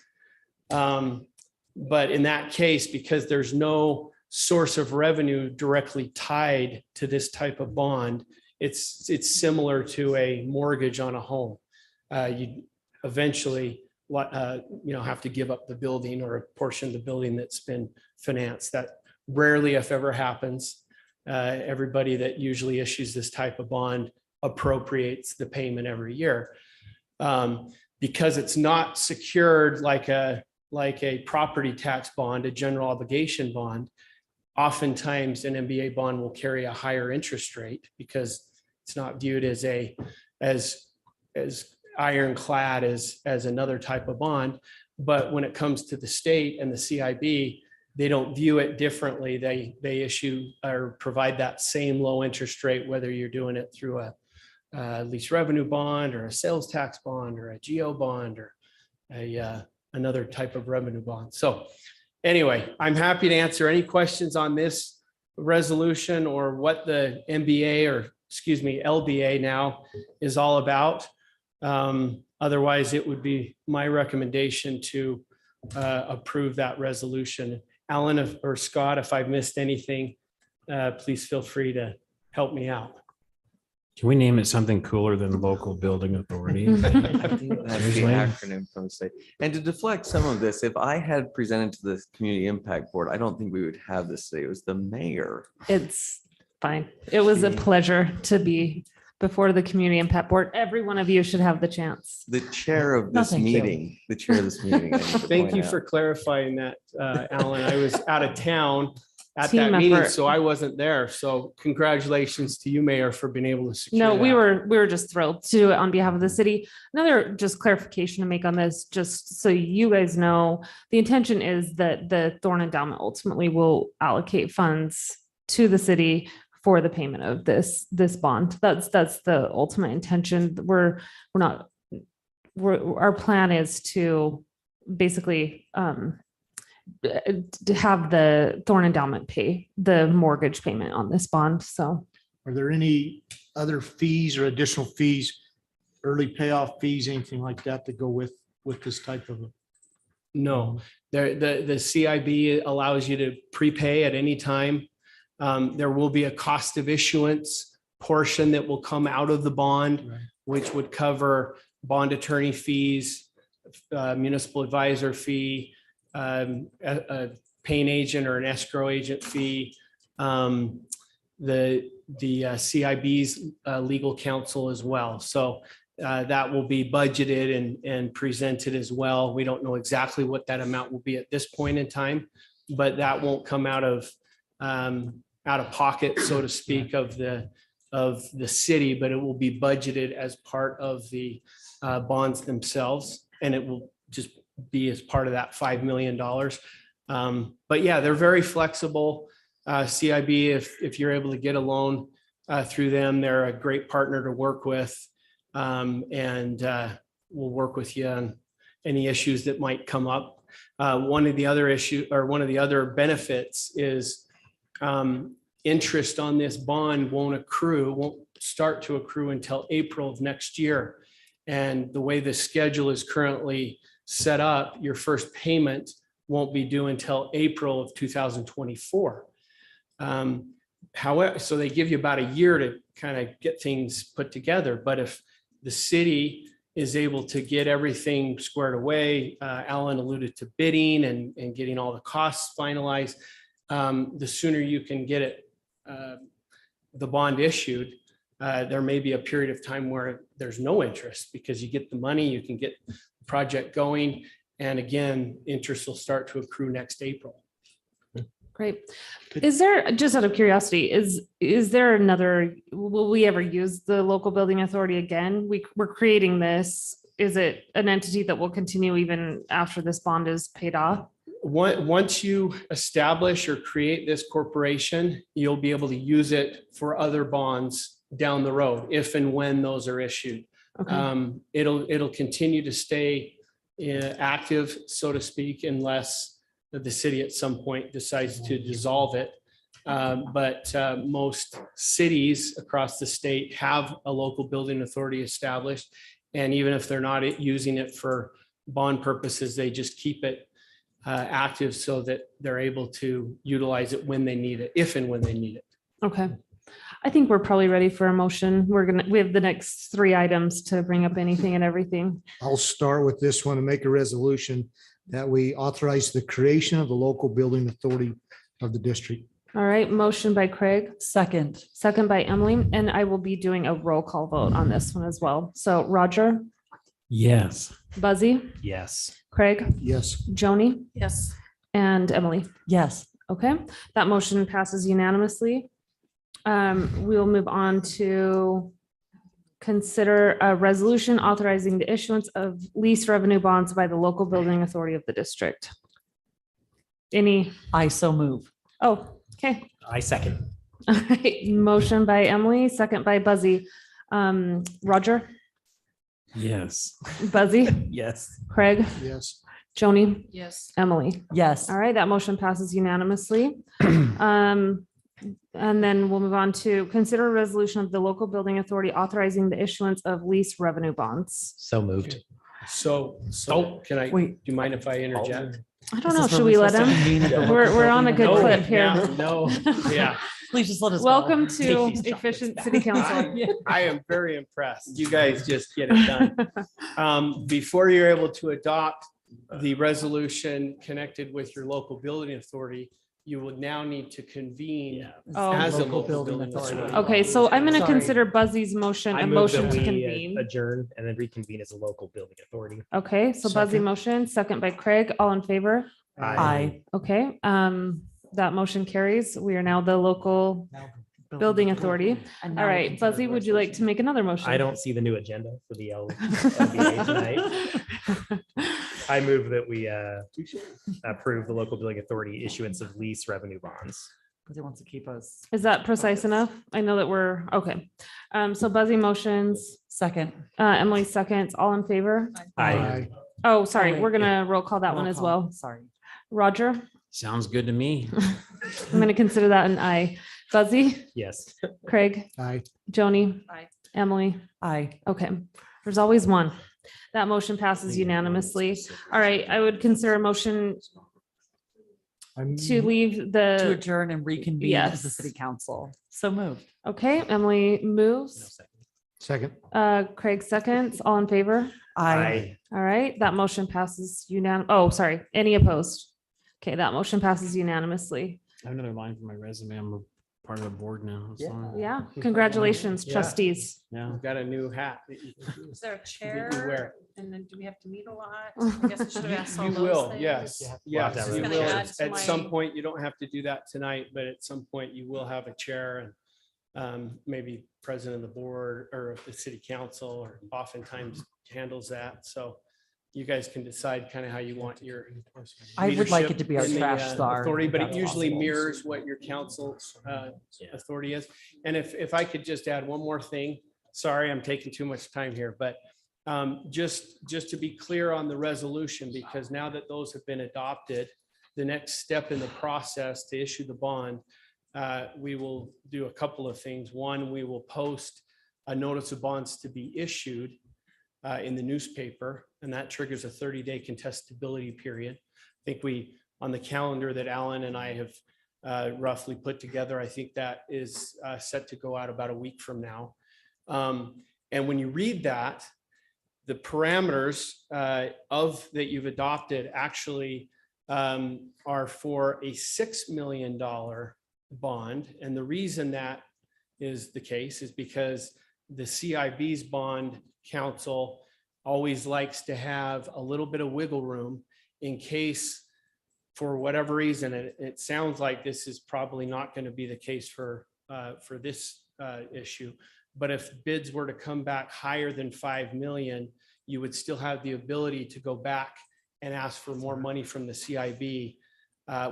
But in that case, because there's no source of revenue directly tied to this type of bond, it's similar to a mortgage on a home. You eventually have to give up the building or a portion of the building that's been financed. That rarely, if ever, happens. Everybody that usually issues this type of bond appropriates the payment every year. Because it's not secured like a property tax bond, a general obligation bond. Oftentimes an MBA bond will carry a higher interest rate because it's not viewed as ironclad as another type of bond. But when it comes to the state and the CIB, they don't view it differently. They issue or provide that same low interest rate, whether you're doing it through a lease revenue bond or a sales tax bond or a GO bond or another type of revenue bond. So anyway, I'm happy to answer any questions on this resolution or what the LBA now is all about. Otherwise, it would be my recommendation to approve that resolution. Alan or Scott, if I've missed anything, please feel free to help me out. Can we name it something cooler than local building authority? That's the acronym from the state. And to deflect some of this, if I had presented to the Community Impact Board, I don't think we would have this today. It was the mayor. It's fine. It was a pleasure to be before the Community Impact Board. Every one of you should have the chance. The chair of this thank you. meeting, the chair of this meeting. I need to Thank point you out. for clarifying that, Alan. I was out of town at Team that meeting, effort. so I wasn't there. So congratulations to you, Mayor, for being able to secure No, we that. were just thrilled to do it on behalf of the city. Another just clarification to make on this, just so you guys know, the intention is that the Thorn Endowment ultimately will allocate funds to the city for the payment of this bond. That's the ultimate intention. Our plan is to basically to have the Thorn Endowment pay the mortgage payment on this bond. So Are there any other fees or additional fees, early payoff fees, anything like that go with this type of? No, the CIB allows you to prepay at any time. There will be a cost of issuance portion that will come out of the bond, Right. which would cover bond attorney fees, municipal advisor fee, a paying agent or an escrow agent fee, the CIB's legal counsel as well. So that will be budgeted and presented as well. We don't know exactly what that amount will be at this point in time, but that won't come out of pocket, so to speak, of the city, but it will be budgeted as part of the bonds themselves, and it will just be as part of that $5 million. But yeah, they're very flexible. CIB, if you're able to get a loan through them, they're a great partner to work with, and we'll work with you on any issues that might come up. One of the other benefits is interest on this bond won't start to accrue until April of next year. And the way the schedule is currently set up, your first payment won't be due until April of 2024. However, so they give you about a year to kind of get things put together. But if the city is able to get everything squared away, Alan alluded to bidding and getting all the costs finalized, the sooner you can get it, the bond issued, there may be a period of time where there's no interest because you get the money, you can get the project going. And again, interest will start to accrue next April. Great. Is there, just out of curiosity, is there another, will we ever use the local building authority again? We're creating this. Is it an entity that will continue even after this bond is paid off? Once you establish or create this corporation, you'll be able to use it for other bonds down the road, if and when those are issued. Okay. It'll continue to stay active, so to speak, unless the city at some point decides to dissolve it. But most cities across the state have a local building authority established. And even if they're not using it for bond purposes, they just keep it active so that they're able to utilize it when they need it, if and when they need it. Okay. I think we're probably ready for a motion. We have the next 3 items to bring up anything and everything. I'll start with this one and make a resolution that we authorize the creation of the local building authority of the district. All right, motion by Craig, Second. second by Emily, and I will be doing a roll call vote on this one as well. So Roger, Yes. Buzzy, Yes. Craig, Yes. Joni, Yes. and Emily. Yes. Okay, that motion passes unanimously. We'll move on to consider a resolution authorizing the issuance of lease revenue bonds by the local building authority of the district. Any, I so move. okay. I second. All right, motion by Emily, second by Buzzy. Roger, Yes. Buzzy, Yes. Craig, Yes. Joni, Yes. Emily. Yes. All right, that motion passes unanimously. And then we'll move on to consider a resolution of the local building authority authorizing the issuance of lease revenue bonds. So moved. So can I, do Wait. you mind if I interject? I don't This know, is where should we're we let supposed to him? convene at the local We're on a building good authority. clip here. No, yeah, Please just let us. go. Welcome to Take these efficient chocolates city council. I am very impressed. You guys just get it done. Before you're able to adopt the resolution connected with your local building authority, you will now need to convene Oh. as a Local local building building authority. authority. Okay, so I'm going to Sorry. consider Buzzy's motion I a move motion that to we convene. adjourn and then reconvene as a local building authority. Okay, so Buzzy Second. motion, second by Craig, all in favor? Aye. Okay, that motion carries. We are now the local building authority. And now All we right, consider Buzzy, the would you like to resolution. make another motion? I don't see the new agenda for the LBA tonight. I move that we approve the local building authority issuance of lease revenue bonds. Because he wants to keep us. Is that precise enough? I know that we're, okay. So Buzzy motions, Second. Emily seconds, all in favor? I Oh, sorry, wait. we're gonna roll call that one Roll as call. well. Sorry. Roger, Sounds good to me. I'm gonna consider that an aye. Buzzy, yes. Craig, Aye. Joni, Aye. Emily. Aye. Okay, there's always one. That motion passes unanimously. All right, I would consider a motion to leave To the, adjourn and reconvene as the yes. city council. So moved. okay, Emily moves, Second. Craig seconds, all in favor? Aye. All right, that motion passes sorry, any opposed? Okay, that motion passes unanimously. I have another line for my resume. I'm a part of the board now. so, Yeah, congratulations, Yeah. trustees. Yeah. I've got a new hat. that you can Is there a wear. chair? And then do we have to meet a lot? I guess I should have asked all You those will, things. yes, We'll have to yes, have you a will. resolution. At some point, you don't have to do that tonight, but at some point you will have a chair and maybe president of the board or of the city council, or oftentimes handles that. So you guys can decide kind of how you want your I would like leadership it to be our in the, trash czar. authority, if but it that's usually possible. mirrors what your council's authority is. And if I could just add one more thing, sorry, I'm taking too much time here, but just to be clear on the resolution, because now that those have been adopted, the next step in the process to issue the bond, we will do a couple of things. One, we will post a notice of bonds to be issued in the newspaper, and that triggers a 30-day contestability period. I think on the calendar that Alan and I have roughly put together. I think that is set to go out about a week from now. And when you read that, the parameters of that you've adopted actually are for a $6 million bond. And the reason that is the case is because the CIB's bond council always likes to have a little bit of wiggle room in case, for whatever reason, it sounds like this is probably not going to be the case for this issue. But if bids were to come back higher than 5 million, you would still have the ability to go back and ask for more money from the CIB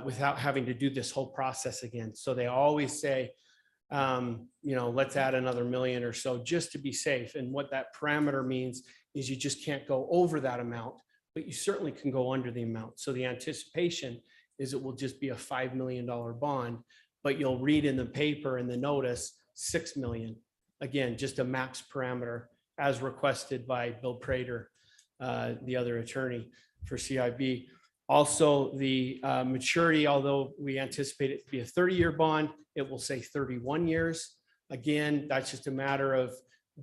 without having to do this whole process again. So they always say, let's add another million or so just to be safe. And what that parameter means is you just can't go over that amount, but you certainly can go under the amount. So the anticipation is it will just be a $5 million bond, but you'll read in the paper in the notice, 6 million. Again, just a max parameter as requested by Bill Prater, the other attorney for CIB. Also, the maturity, although we anticipate it to be a 30-year bond, it will say 31 years. Again, that's just a matter of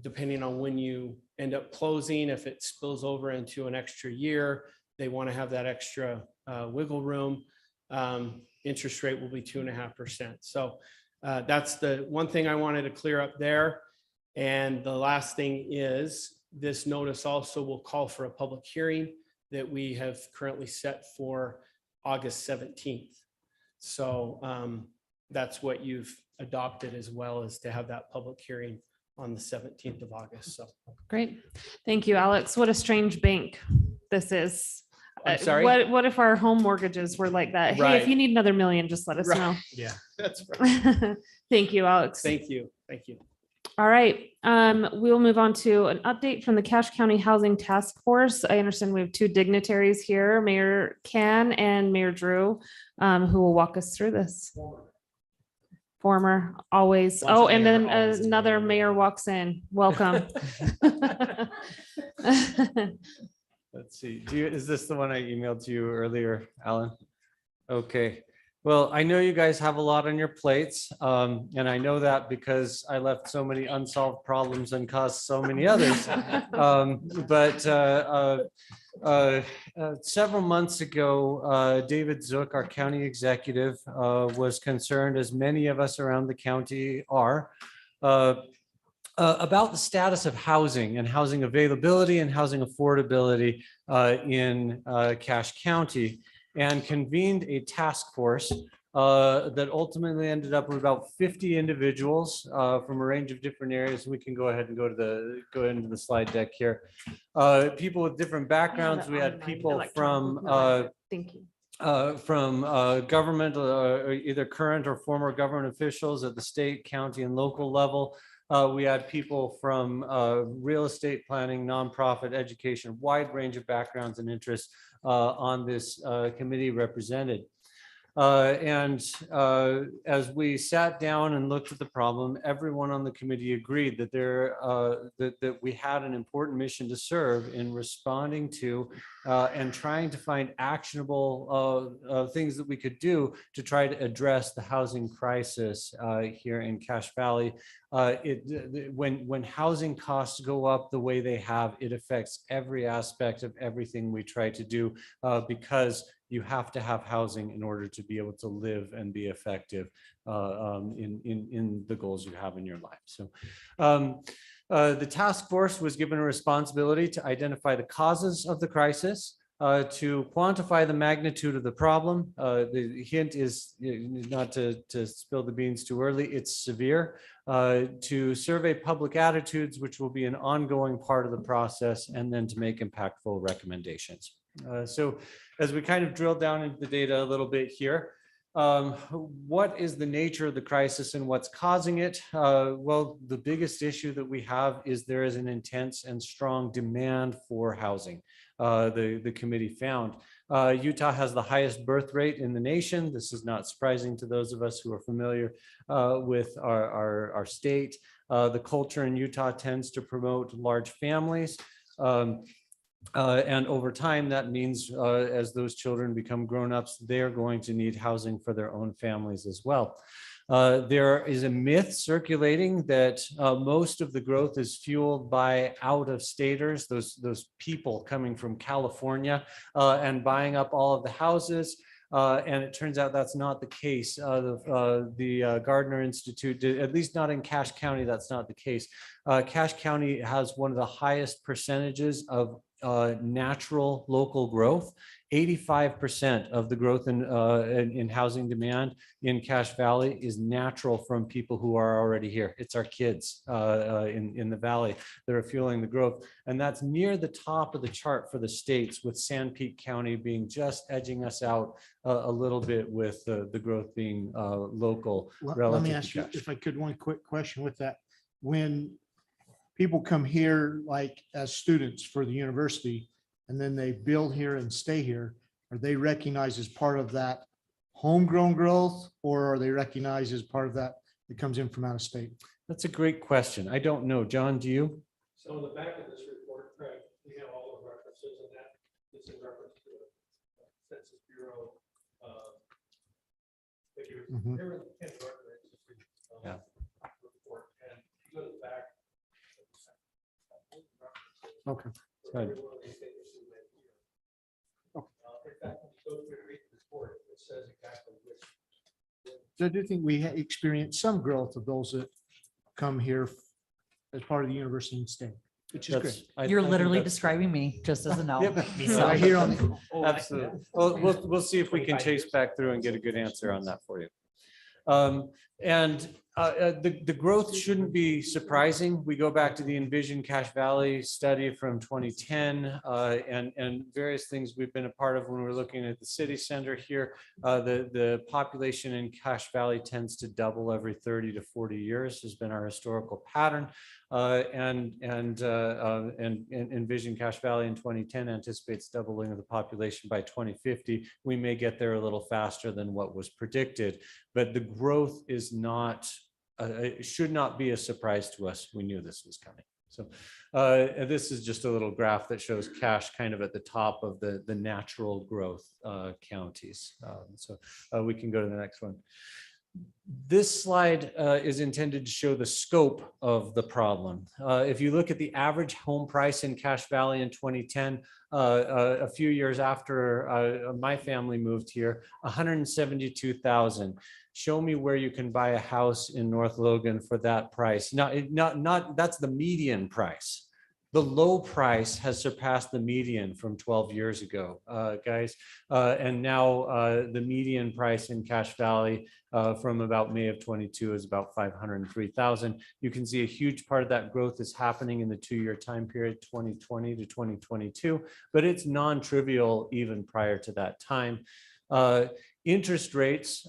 depending on when you end up closing. If it spills over into an extra year, they want to have that extra wiggle room. Interest rate will be 2.5%. So that's the one thing I wanted to clear up there. And the last thing is this notice also will call for a public hearing that we have currently set for August 17th. So that's what you've adopted, as well as to have that public hearing on the 17th of August. So Great. Thank you, Alex. What a strange bank this is. I'm sorry? What if our home mortgages were like that? Hey, Right. if you need another million, just let us Right. know. Yeah, that's right. Thank you, Alex. Thank you. Thank you. All right, we'll move on to an update from the Cache County Housing Task Force. I understand we have two dignitaries here, Mayor Can and Mayor Drew, who will walk us through this. Former, always. Once Oh, a and mayor, then always a another mayor. mayor walks in. Welcome. Let's see, is this the one I emailed to you earlier, Alan? Okay, well, I know you guys have a lot on your plates, and I know that because I left so many unsolved problems and caused so many others. But several months ago, David Zook, our county executive, was concerned, as many of us around the county are, about the status of housing and housing availability and housing affordability in Cache County, and convened a task force that ultimately ended up with about 50 individuals from a range of different areas. We can go ahead and go into the slide deck here. People with different backgrounds. We had people from Thank you. Government, either current or former government officials at the state, county, and local level. We had people from real estate planning, nonprofit, education, wide range of backgrounds and interests on this committee represented. As we sat down and looked at the problem, everyone on the committee agreed that that we had an important mission to serve in responding to and trying to find actionable things that we could do to try to address the housing crisis here in Cache Valley. When housing costs go up the way they have, it affects every aspect of everything we try to do because you have to have housing in order to be able to live and be effective in the goals you have in your life. So the task force was given a responsibility to identify the causes of the crisis, to quantify the magnitude of the problem. The hint is not to spill the beans too early, it's severe. To survey public attitudes, which will be an ongoing part of the process, and then to make impactful recommendations. So as we kind of drill down into the data a little bit here, what is the nature of the crisis and what's causing it? Well, the biggest issue that we have is there is an intense and strong demand for housing. The committee found. Utah has the highest birth rate in the nation. This is not surprising to those of us who are familiar with our state. The culture in Utah tends to promote large families. And over time, that means as those children become grown-ups, they're going to need housing for their own families as well. There is a myth circulating that most of the growth is fueled by out-of-staters, those people coming from California and buying up all of the houses. And it turns out that's not the case. The Gardner Institute, at least not in Cache County, that's not the case. Cache County has one of the highest percentages of natural local growth. 85% of the growth in housing demand in Cache Valley is natural from people who are already here. It's our kids in the valley that are fueling the growth. And that's near the top of the chart for the states, with Sanpete County being just edging us out a little bit, with the growth being local. Let relative me to ask you, Cache. if I could, one quick question with that. When people come here, like as students for the university, and then they build here and stay here, are they recognized as part of that homegrown growth, or are they recognized as part of that that comes in from out of state? That's a great question. I don't know. John, do you? So in the back of this report, Craig, we have all the references, and that is in reference to the Census Bureau figures. Mhm. There were 10 records, Yeah. report, and if you go to the back. Okay. Good. Every one of these figures is right here. In fact, when you go through and read the report, it says exactly which. So I do think we experienced some growth of those that come here as part of the university and stay, which is great. That's- I You're think literally that's- describing me, just as a no. Yep. I hear on the, Absolutely. Well, we'll see if we can 25 chase years. back through and get a good answer on that for you. And the growth shouldn't be surprising. We go back to the Envision Cache Valley study from 2010 and various things we've been a part of when we're looking at the city center here. The population in Cache Valley tends to double every 30 to 40 years has been our historical pattern. And Envision Cache Valley in 2010 anticipates doubling of the population by 2050. We may get there a little faster than what was predicted, but the growth is not, it should not be a surprise to us. We knew this was coming. So this is just a little graph that shows Cache kind of at the top of the natural growth counties. So we can go to the next one. This slide is intended to show the scope of the problem. If you look at the average home price in Cache Valley in 2010, a few years after my family moved here, 172,000. Show me where you can buy a house in North Logan for that price. Not that's the median price. The low price has surpassed the median from 12 years ago, guys. And now the median price in Cache Valley from about May of 22 is about 503,000. You can see a huge part of that growth is happening in the 2-year time period, 2020 to 2022, but it's non-trivial even prior to that time. Interest rates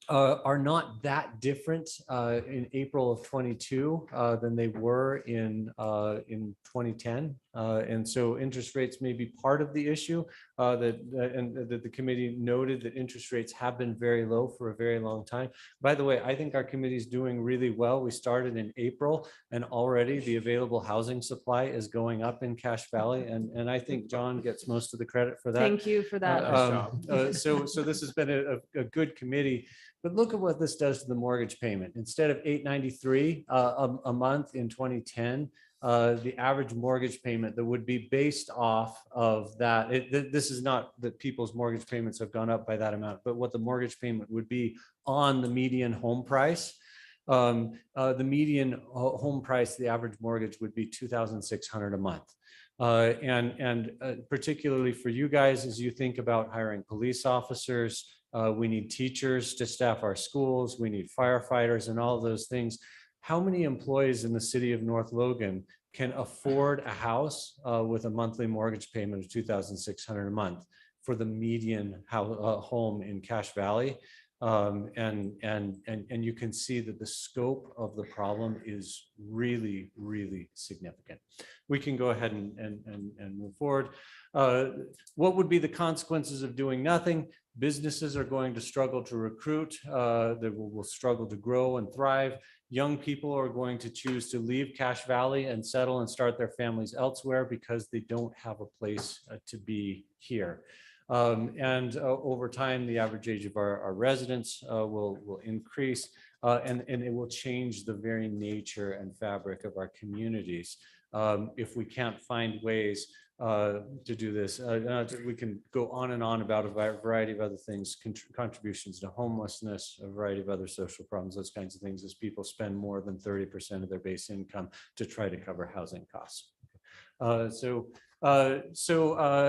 are not that different in April of 22 than they were in 2010. And so interest rates may be part of the issue that the committee noted that interest rates have been very low for a very long time. By the way, I think our committee is doing really well. We started in April and already the available housing supply is going up in Cache Valley. And I think John gets most of the credit for that. Thank you for that. So this has been a good committee. But look at what this does to the mortgage payment. Instead of $893 a month in 2010, the average mortgage payment that would be based off of that. This is not that people's mortgage payments have gone up by that amount, but what the mortgage payment would be on the median home price. The median home price, the average mortgage would be $2,600 a month. And particularly for you guys, as you think about hiring police officers, we need teachers to staff our schools. We need firefighters and all of those things. How many employees in the city of North Logan can afford a house with a monthly mortgage payment of $2,600 a month for the median home in Cache Valley? And you can see that the scope of the problem is really, really significant. We can go ahead and move forward. What would be the consequences of doing nothing? Businesses are going to struggle to recruit, they will struggle to grow and thrive. Young people are going to choose to leave Cache Valley and settle and start their families elsewhere because they don't have a place to be here. And over time, the average age of our residents will increase, and it will change the very nature and fabric of our communities. If we can't find ways to do this, we can go on and on about a variety of other things, contributions to homelessness, a variety of other social problems, those kinds of things, as people spend more than 30% of their base income to try to cover housing costs.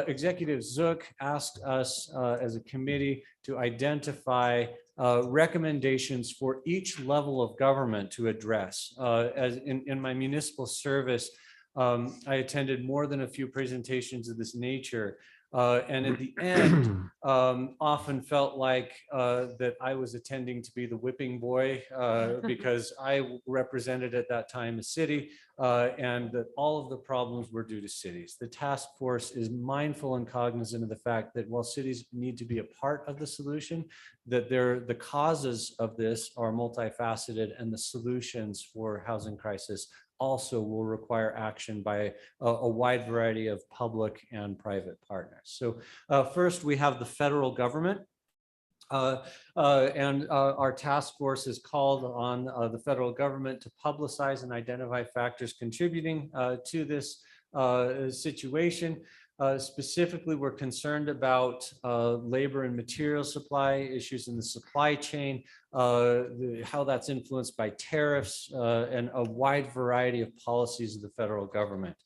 Executive Zook asked us as a committee to identify recommendations for each level of government to address. As in my municipal service, I attended more than a few presentations of this nature. And at the end, often felt like that I was attending to be the whipping boy because I represented at that time a city, and that all of the problems were due to cities. The task force is mindful and cognizant of the fact that while cities need to be a part of the solution, that the causes of this are multifaceted, and the solutions for housing crisis also will require action by a wide variety of public and private partners. So first, we have the federal government. Our task force is called on the federal government to publicize and identify factors contributing to this situation. Specifically, we're concerned about labor and material supply issues in the supply chain, how that's influenced by tariffs, and a wide variety of policies of the federal government.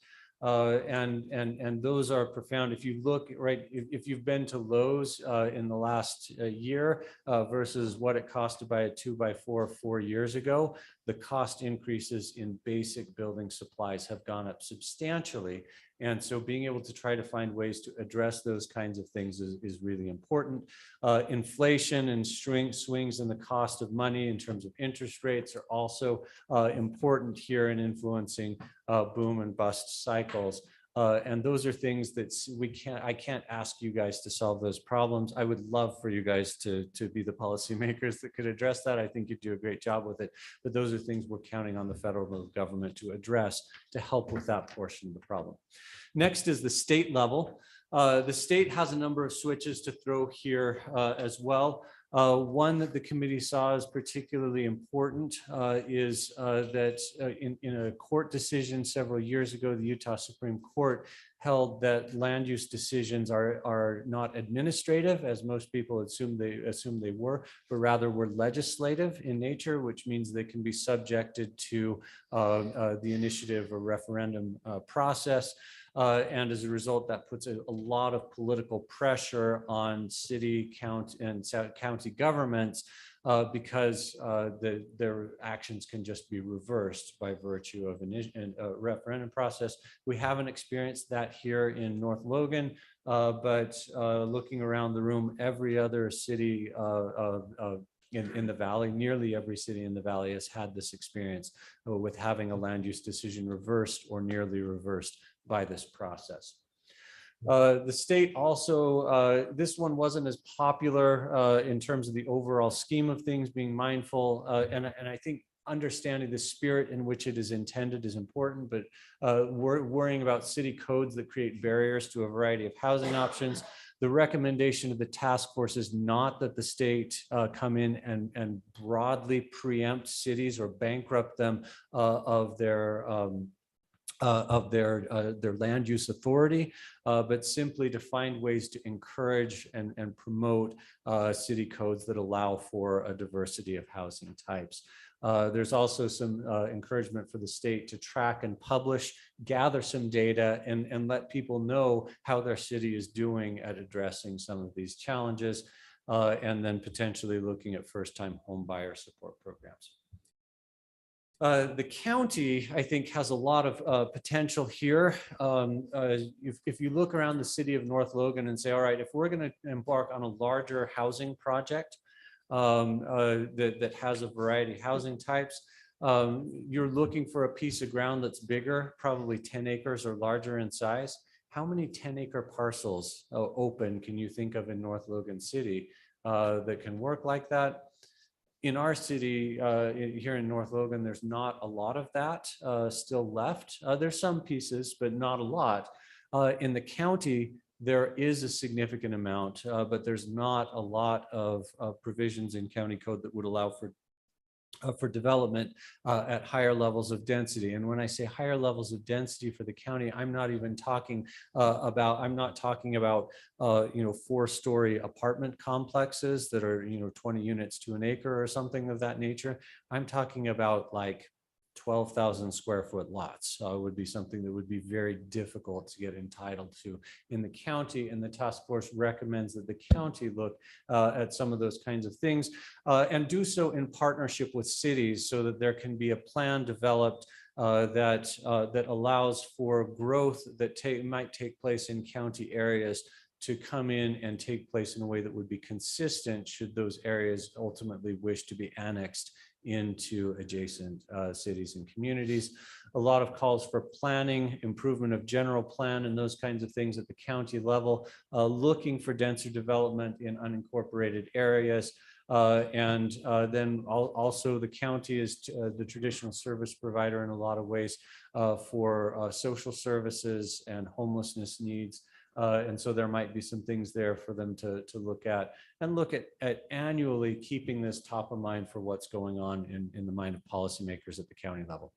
And those are profound. If you look, right, if you've been to Lowe's in the last year versus what it cost to buy a 2x4 4 years ago, the cost increases in basic building supplies have gone up substantially. And so being able to try to find ways to address those kinds of things is really important. Inflation and swings in the cost of money in terms of interest rates are also important here in influencing boom and bust cycles. And those are things that I can't ask you guys to solve those problems. I would love for you guys to be the policymakers that could address that. I think you'd do a great job with it, but those are things we're counting on the federal government to address to help with that portion of the problem. Next is the state level. The state has a number of switches to throw here as well. One that the committee saw as particularly important is that in a court decision several years ago, the Utah Supreme Court held that land use decisions are not administrative, as most people assume they were, but rather were legislative in nature, which means they can be subjected to the initiative or referendum process. And as a result, that puts a lot of political pressure on city, county governments because their actions can just be reversed by virtue of a referendum process. We haven't experienced that here in North Logan, but looking around the room, every other city in the valley, nearly every city in the valley has had this experience with having a land use decision reversed or nearly reversed by this process. The state also, this one wasn't as popular in terms of the overall scheme of things, being mindful, and I think understanding the spirit in which it is intended is important, but worrying about city codes that create barriers to a variety of housing options. The recommendation of the task force is not that the state come in and broadly preempt cities or bankrupt them of their land use authority, but simply to find ways to encourage and promote city codes that allow for a diversity of housing types. There's also some encouragement for the state to track and publish, gather some data, and let people know how their city is doing at addressing some of these challenges, and then potentially looking at first-time home buyer support programs. The county, I think, has a lot of potential here. If you look around the city of North Logan and say, all right, if we're going to embark on a larger housing project that has a variety of housing types, you're looking for a piece of ground that's bigger, probably 10 acres or larger in size. how many 10-acre parcels open can you think of in North Logan City that can work like that? In our city, here in North Logan, there's not a lot of that still left. There's some pieces, but not a lot. In the county, there is a significant amount, but there's not a lot of provisions in county code that would allow for development at higher levels of density. And when I say higher levels of density for the county, I'm not even talking about 4-story apartment complexes that are 20 units to an acre or something of that nature. I'm talking about like 12,000 square foot lots would be something that would be very difficult to get entitled to in the county. And the task force recommends that the county look at some of those kinds of things and do so in partnership with cities so that there can be a plan developed that allows for growth that might take place in county areas to come in and take place in a way that would be consistent should those areas ultimately wish to be annexed into adjacent cities and communities. A lot of calls for planning, improvement of general plan and those kinds of things at the county level, looking for denser development in unincorporated areas. Then also the county is the traditional service provider in a lot of ways for social services and homelessness needs. And so there might be some things there for them to look at and look at annually keeping this top of mind for what's going on in the mind of policymakers at the county level.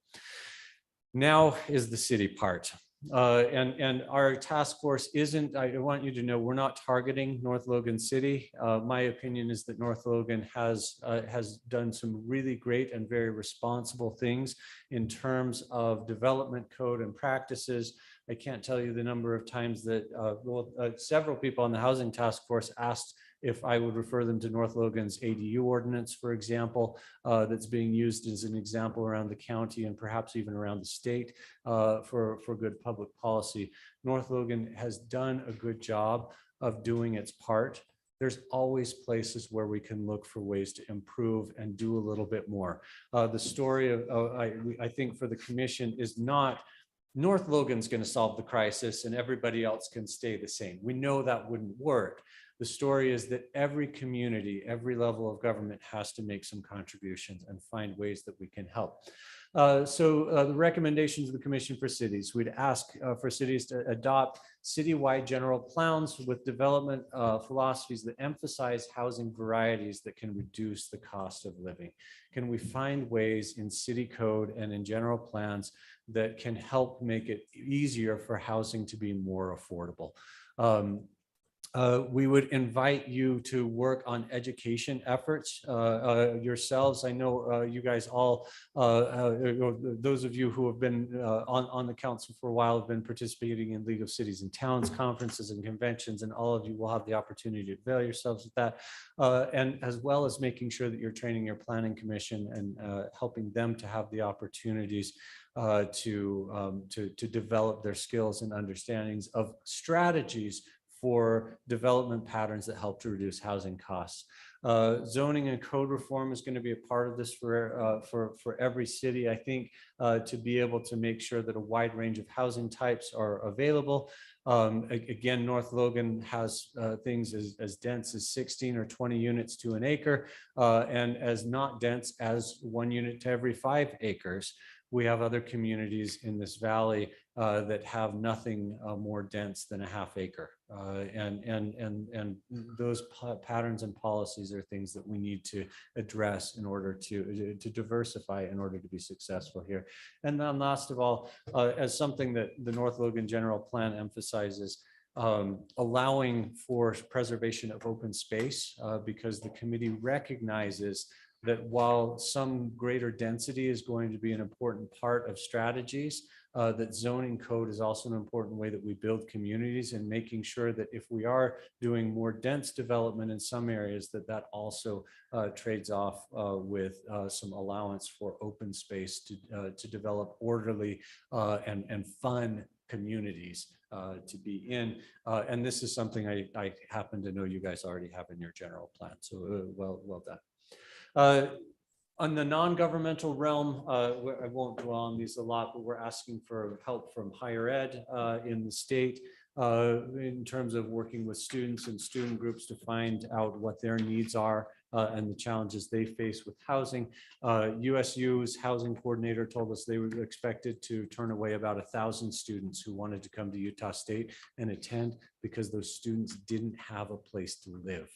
Now is the city part. And our task force isn't, I want you to know, we're not targeting North Logan City. My opinion is that North Logan has done some really great and very responsible things in terms of development code and practices. I can't tell you the number of times that several people on the housing task force asked if I would refer them to North Logan's ADU ordinance, for example, that's being used as an example around the county and perhaps even around the state for good public policy. North Logan has done a good job of doing its part. There's always places where we can look for ways to improve and do a little bit more. The story of, I think for the commission is not North Logan's going to solve the crisis and everybody else can stay the same. We know that wouldn't work. The story is that every community, every level of government has to make some contributions and find ways that we can help. The recommendations of the Commission for Cities, we'd ask for cities to adopt citywide general plans with development philosophies that emphasize housing varieties that can reduce the cost of living. Can we find ways in city code and in general plans that can help make it easier for housing to be more affordable? We would invite you to work on education efforts yourselves. I know you guys all, those of you who have been on the council for a while have been participating in League of Cities and Towns conferences and conventions, and all of you will have the opportunity to avail yourselves with that, and as well as making sure that you're training your planning commission and helping them to have the opportunities to develop their skills and understandings of strategies for development patterns that help to reduce housing costs. Zoning and code reform is going to be a part of this for every city, I think, to be able to make sure that a wide range of housing types are available. Again, North Logan has things as dense as 16 or 20 units to an acre, and as not dense as 1 unit to every 5 acres. We have other communities in this valley that have nothing more dense than a ½ acre. And those patterns and policies are things that we need to address in order to diversify in order to be successful here. And then last of all, as something that the North Logan General Plan emphasizes, allowing for preservation of open space, because the committee recognizes that while some greater density is going to be an important part of strategies, that zoning code is also an important way that we build communities, and making sure that if we are doing more dense development in some areas, that also trades off with some allowance for open space to develop orderly and fun communities to be in. And this is something I happen to know you guys already have in your general plan. So well done. On the non-governmental realm, I won't dwell on these a lot, but we're asking for help from higher ed in the state. in terms of working with students and student groups to find out what their needs are and the challenges they face with housing. USU's housing coordinator told us they were expected to turn away about 1,000 students who wanted to come to Utah State and attend because those students didn't have a place to live.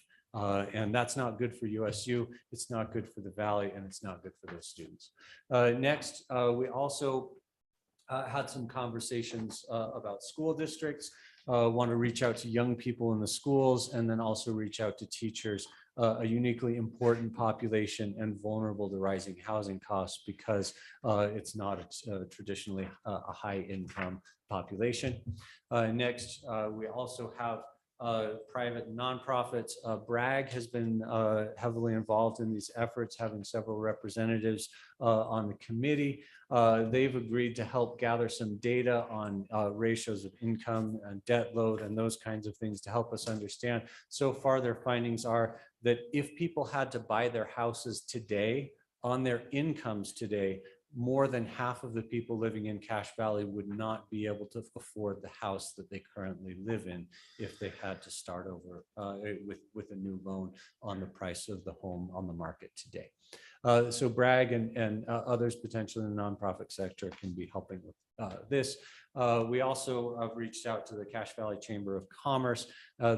And that's not good for USU. It's not good for the Valley, and it's not good for those students. Next, we also had some conversations about school districts, want to reach out to young people in the schools, and then also reach out to teachers, a uniquely important population and vulnerable to rising housing costs because it's not traditionally a high income population. Next, we also have private nonprofits. Bragg has been heavily involved in these efforts, having several representatives on the committee. They've agreed to help gather some data on ratios of income and debt load and those kinds of things to help us understand. So far, their findings are that if people had to buy their houses today on their incomes today, more than half of the people living in Cache Valley would not be able to afford the house that they currently live in if they had to start over with a new loan on the price of the home on the market today. So Bragg and others potentially in the nonprofit sector can be helping with this. We also have reached out to the Cache Valley Chamber of Commerce.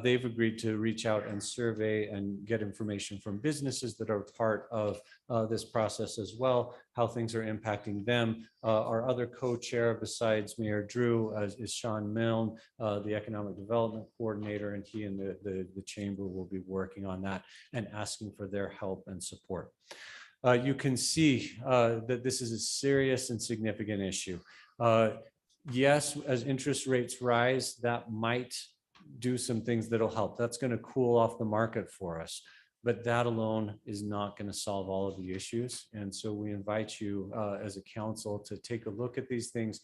They've agreed to reach out and survey and get information from businesses that are part of this process as well, how things are impacting them. Our other co-chair besides Mayor Drew is Sean Milne, the Economic Development Coordinator, and he and the chamber will be working on that and asking for their help and support. You can see that this is a serious and significant issue. Yes, as interest rates rise, that might do some things that'll help. That's going to cool off the market for us. But that alone is not going to solve all of the issues. And so we invite you as a council to take a look at these things,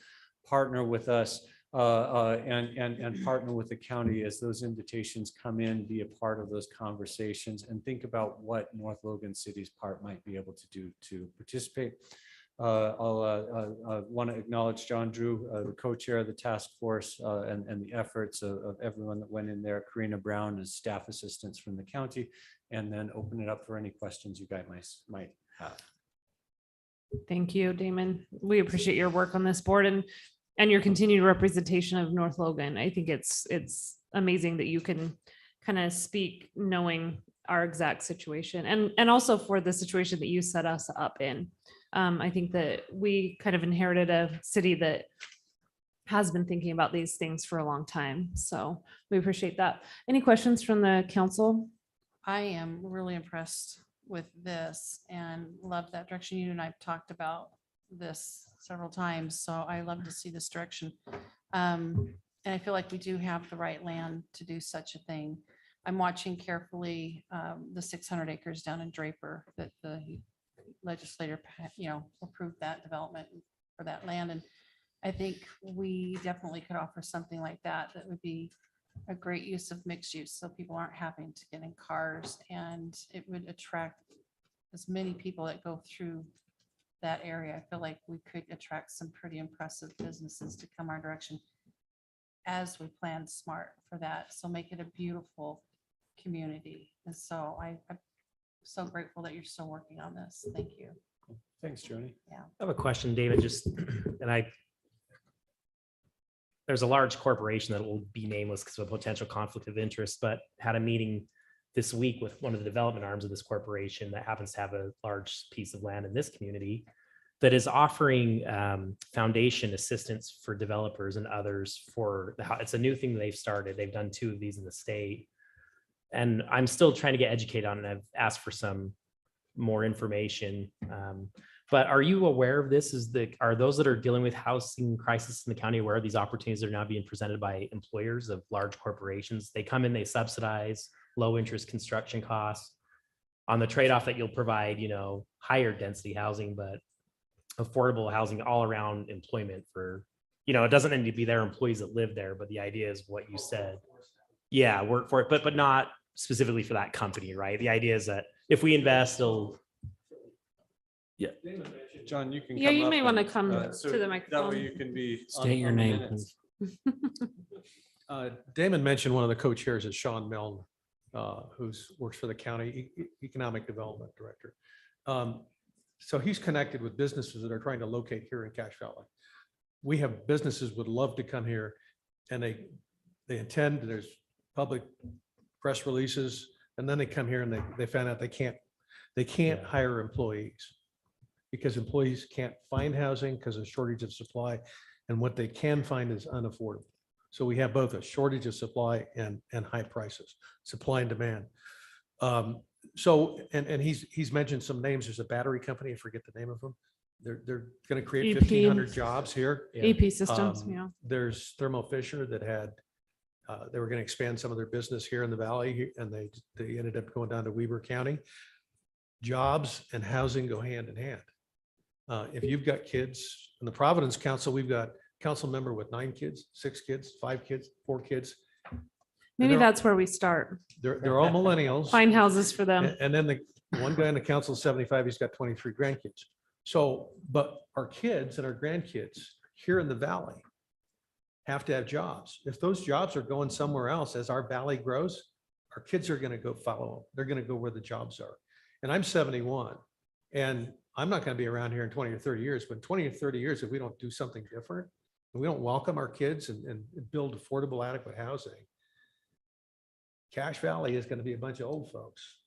partner with us and partner with the county as those invitations come in, be a part of those conversations and think about what North Logan City's part might be able to do to participate. I'll want to acknowledge John Drew, the co-chair of the task force and the efforts of everyone that went in there, Karina Brown as staff assistants from the county, and then open it up for any questions you guys might have. Thank you, Damon. We appreciate your work on this board and your continued representation of North Logan. I think it's amazing that you can kind of speak knowing our exact situation and also for the situation that you set us up in. I think that we kind of inherited a city that has been thinking about these things for a long time. So we appreciate that. Any questions from the council? I am really impressed with this and love that direction. You and I have talked about this several times, so I love to see this direction. And I feel like we do have the right land to do such a thing. I'm watching carefully the 600 acres down in Draper that the legislator, approved that development for that land. And I think we definitely could offer something like that. That would be a great use of mixed use. So people aren't having to get in cars, and it would attract as many people that go through that area. I feel like we could attract some pretty impressive businesses to come our direction as we plan smart for that. So make it a beautiful community. And so I'm so grateful that you're still working on this. Thank you. Thanks, Joni. I have a question, David, there's a large corporation that will be nameless because of a potential conflict of interest, but had a meeting this week with one of the development arms of this corporation that happens to have a large piece of land in this community that is offering foundation assistance for developers and others for the house. It's a new thing that they've started. They've done 2 of these in the state. And I'm still trying to get educated on it. I've asked for some more information. But are you aware of this? Are those that are dealing with housing crisis in the county aware of these opportunities that are now being presented by employers of large corporations? They come in, they subsidize low interest construction costs on the trade-off that you'll provide, higher density housing, but affordable housing all around employment for, it doesn't need to be their employees that live there, but the idea is what you said. Yeah, work for it, but not specifically for that company, right? The idea is that if we invest, it'll. Yeah. John, you can. Yeah, you may want to and, come so to the That microphone. way you can be. State your the name, minutes. Damon mentioned one of the co-chairs is Sean Milne, works for the county economic development director. So he's connected with businesses that are trying to locate here in Cache Valley. We have businesses would love to come here, and they intend, there's public press releases, and then they come here and they found out they can't hire employees because employees can't find housing because of shortage of supply, and what they can find is unaffordable. So we have both a shortage of supply and high prices, supply and demand. So, and he's mentioned some names. There's a battery company, I forget the name of them. They're going to create EP. 1,500 jobs here. AP systems, yeah. There's Thermo Fisher that had, they were going to expand some of their business here in the valley, and they ended up going down to Weber County. Jobs and housing go hand in hand. If you've got kids in the Providence Council, we've got council member with 9 kids, 6 kids, 5 kids, 4 kids. Maybe they're- that's where we start. They're all millennials. Find houses for them. And then the one guy in the council is 75, he's got 23 grandkids. So, but our kids and our grandkids here in the valley have to have jobs. If those jobs are going somewhere else, as our valley grows, our kids are going to go follow them. They're going to go where the jobs are. And I'm 71, and I'm not going to be around here in 20 or 30 years, but 20 or 30 years, if we don't do something different, and we don't welcome our kids and build affordable, adequate housing, Cache Valley is going to be a bunch of old folks.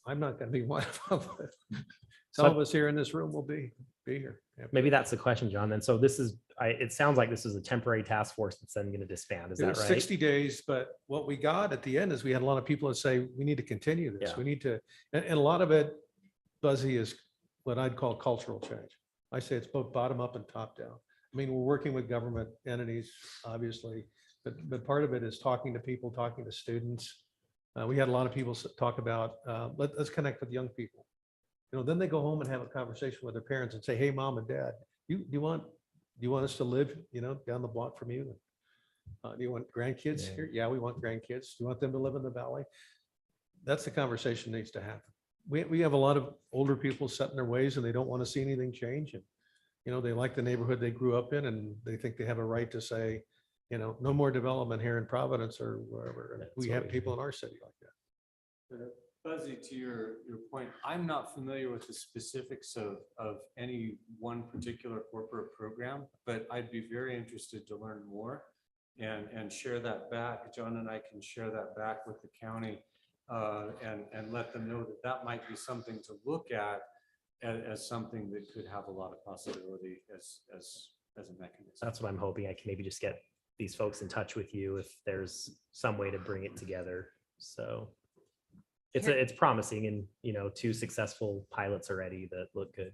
I'm not going to be one of them. Some of us here in this room will be here. Yeah. Maybe that's the question, John. Then, so this is, it sounds like this is a temporary task force that's then going to disband. Is It that was right? 60 days, but what we got at the end is we had a lot of people that say, we need to continue this. Yeah. We need to, and a lot of it, Buzzy, is what I'd call cultural change. I say it's both bottom up and top down. I mean, we're working with government entities, obviously, but part of it is talking to people, talking to students. We had a lot of people talk about, let's connect with young people. You know, then they go home and have a conversation with their parents and say, hey, mom and dad, do you want us to live, you know, down the block from you? Do you want grandkids here? Yeah, we want grandkids. Do you want them to live in the valley? That's the conversation that needs to happen. We have a lot of older people set in their ways and they don't want to see anything change. And, you know, they like the neighborhood they grew up in and they think they have a right to say, you know, no more development here in Providence or wherever. That's We what have we people in our city like that. Buzzy, to your point, I'm not familiar with the specifics of any one particular corporate program, but I'd be very interested to learn more and share that back. John and I can share that back with the county and let them know that that might be something to look at as something that could have a lot of possibility as a mechanism. That's what I'm hoping. I can maybe just get these folks in touch with you if there's some way to bring it together. So it's promising, and you know, 2 successful pilots already that look good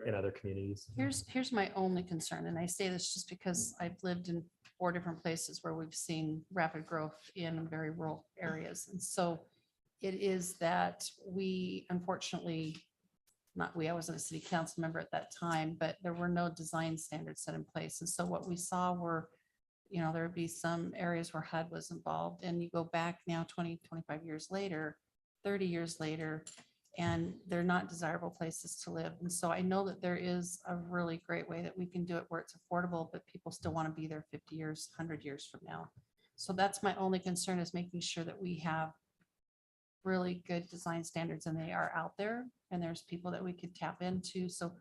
in other communities. Here's my only concern, and I say this just because I've lived in 4 different places where we've seen rapid growth in very rural areas. And so it is that we unfortunately, I wasn't a city council member at that time, but there were no design standards set in place. And so what we saw were, you know, there would be some areas where HUD was involved, and you go back now 20, 25 years later, 30 years later, and they're not desirable places to live. And so I know that there is a really great way that we can do it where it's affordable, but people still want to be there 50 years, 100 years from now. So that's my only concern, is making sure that we have really good design standards and they are out there and there's people that we could tap into. So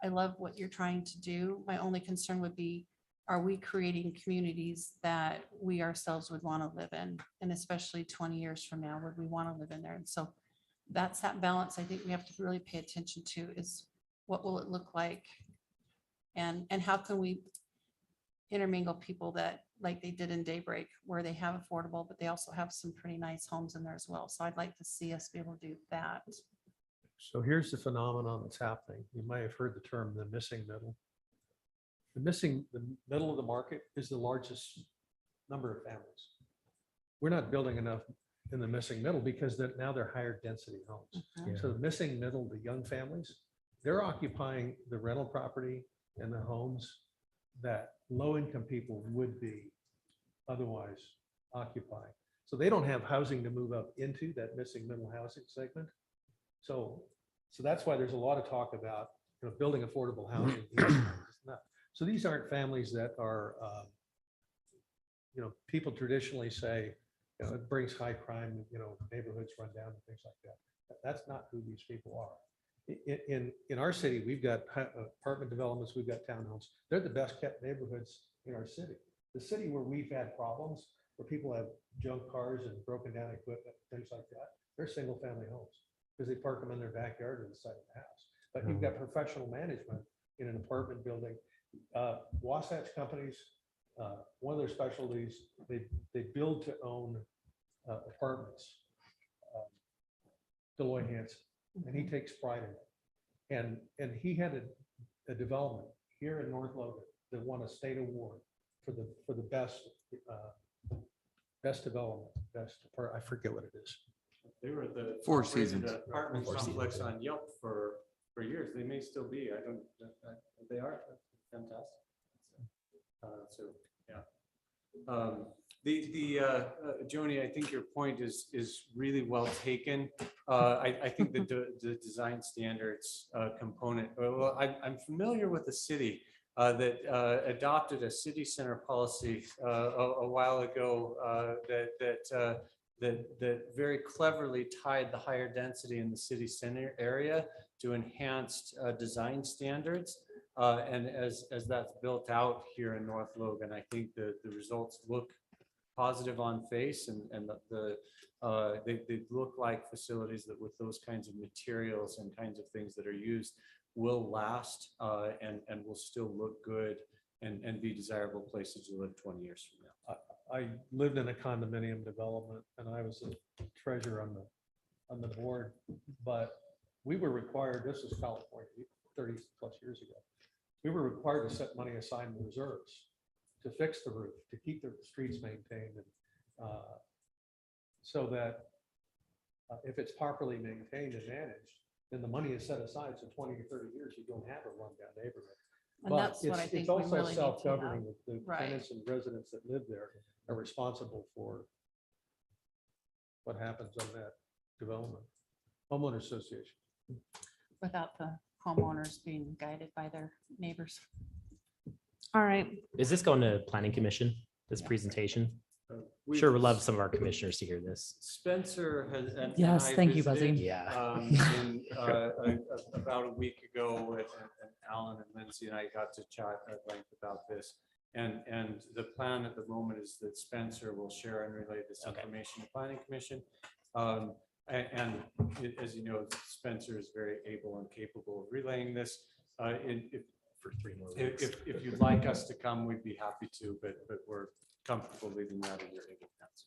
I love what you're trying to do. My only concern would be, are we creating communities that we ourselves would want to live in? And especially 20 years from now, would we want to live in there? And so that's that balance I think we have to really pay attention to, is what will it look like? And how can we intermingle people that, like they did in Daybreak, where they have affordable, but they also have some pretty nice homes in there as well. So I'd like to see us be able to do that. So here's the phenomenon that's happening. You might have heard the term the missing middle. The middle of the market is the largest number of families. We're not building enough in the missing middle because now they're higher density homes. Mhm. So the missing middle, the young families, they're occupying the rental property and the homes that low-income people would be otherwise occupying. So they don't have housing to move up into that missing middle housing segment. So that's why there's a lot of talk about, you know, building affordable housing. So these aren't families that are people traditionally say, it brings high crime, neighborhoods run down and things like that. That's not who these people are. In our city, we've got apartment developments, we've got townhomes. They're the best kept neighborhoods in our city. The city where we've had problems, where people have junk cars and broken down equipment, things like that, they're single family homes because they park them in their backyard or the side of the house. But you've got professional management in an apartment building. Wasatch companies, one of their specialties, they build to own apartments. Deloitte Hanson, and he takes pride in it. And he had a development here in North Logan that won a state award for the best development, I forget what it is. They were the Four operated Seasons. apartment Four complex Seasons, yeah. on Yelp for years. They may still be. They are fantastic. So, yeah. Joni, I think your point is really well taken. I think the design standards component, well, I'm familiar with the city that adopted a city center policy a while ago that very cleverly tied the higher density in the city center area to enhanced design standards. And as that's built out here in North Logan, I think the results look positive on face, and they look like facilities that with those kinds of materials and kinds of things that are used will last and will still look good and be desirable places to live 20 years from now. I lived in a condominium development and I was a treasurer on the board, but we were required, this was California, 30 plus years ago. We were required to set money aside in reserves to fix the roof, to keep the streets maintained. And so that if it's properly maintained and managed, then the money is set aside. So 20 or 30 years, you don't have a rundown neighborhood. And But that's what I it's think we also really need to self-governing. have. The Right. tenants and residents that live there are responsible for what happens on that development. Homeowner association. Without the homeowners being guided by their neighbors. All right. Is this going to planning commission, this presentation? Sure, we'd love some of our commissioners to hear this. Spencer has. and Yes, I thank you, Buzzy. visited, Yeah. About a week ago, and Alan and Lindsay and I got to chat at length about this. And the plan at the moment is that Spencer will share and relay this information to Planning Commission. And as you know, Spencer is very able and capable of relaying this. For 3 more weeks. If you'd like us to come, we'd be happy to, but we're comfortable leaving that in your hands.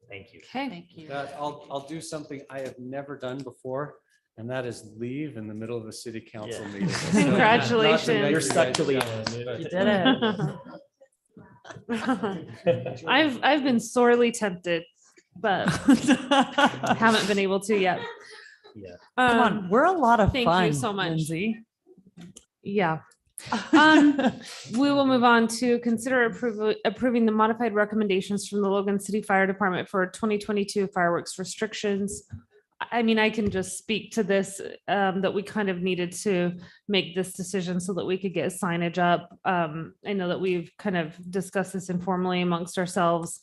Thank you. Okay. Thank you. I'll do something I have never done before, and that is leave in the middle of a city council Yeah. meeting. Congratulations. You're stuck to leave. You did it. I've been sorely tempted, but haven't been able to yet. Yeah. Come on, we're a lot of thank fun. you so much. Lindsay. Yeah. We will move on to consider approving the modified recommendations from the Logan City Fire Department for 2022 fireworks restrictions. I mean, I can just speak to this, that we kind of needed to make this decision so that we could get signage up. I know that we've kind of discussed this informally amongst ourselves.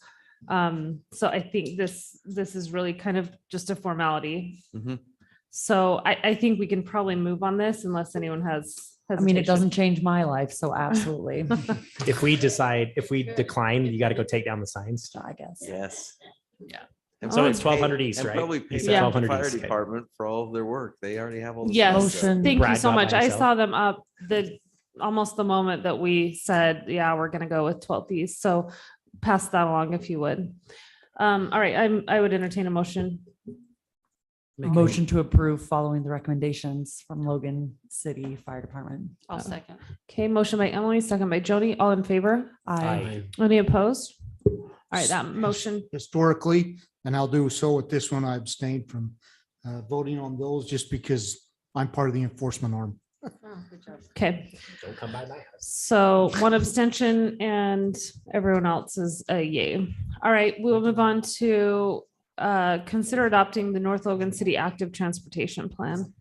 So I think this is really kind of just a formality. Mhm. So I think we can probably move on this unless anyone has. I mean, it hesitation. doesn't change my life, so absolutely, If we decline, you got to go take down the signs. I guess. Yes. Yeah. And So it's probably 1200 pay- east, and right? Probably pay It's back the 1200 fire east, okay. department for all of their work. They already have all. the Yes, Motion. thank you Brad so got by much. I himself. saw them up almost the moment that we said, yeah, we're gonna go with 12 East. So pass that along if you would. All right, I would entertain a motion. Motion to approve following the recommendations from Logan City Fire Department. I'll second. Okay, motion by Emily, second by Jody. All in favor? I Any opposed? All right, that motion, Historically, and I'll do so with this one, I abstained from voting on those just because I'm part of the enforcement arm. Oh, good job. okay. Don't come by my house. So one abstention and everyone else is a yay. All right, we will move on to consider adopting the North Logan City Active Transportation Plan.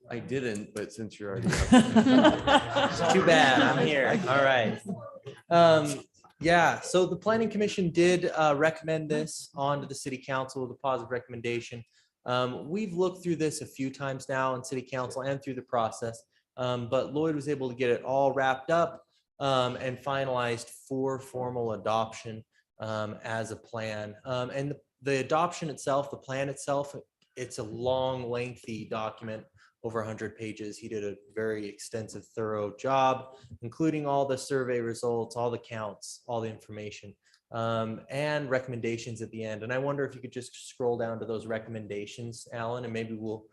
I didn't, but since you're already. Too bad, I'm here. All right. Yeah, so the planning commission did recommend this on to the city council with a positive recommendation. We've looked through this a few times now in city council and through the process. But Lloyd was able to get it all wrapped up and finalized for formal adoption as a plan. And the adoption itself, the plan itself, it's a long, lengthy document, over 100 pages. He did a very extensive, thorough job, including all the survey results, all the counts, all the information, and recommendations at the end. And I wonder if you could just scroll down to those recommendations, Alan, and maybe we'll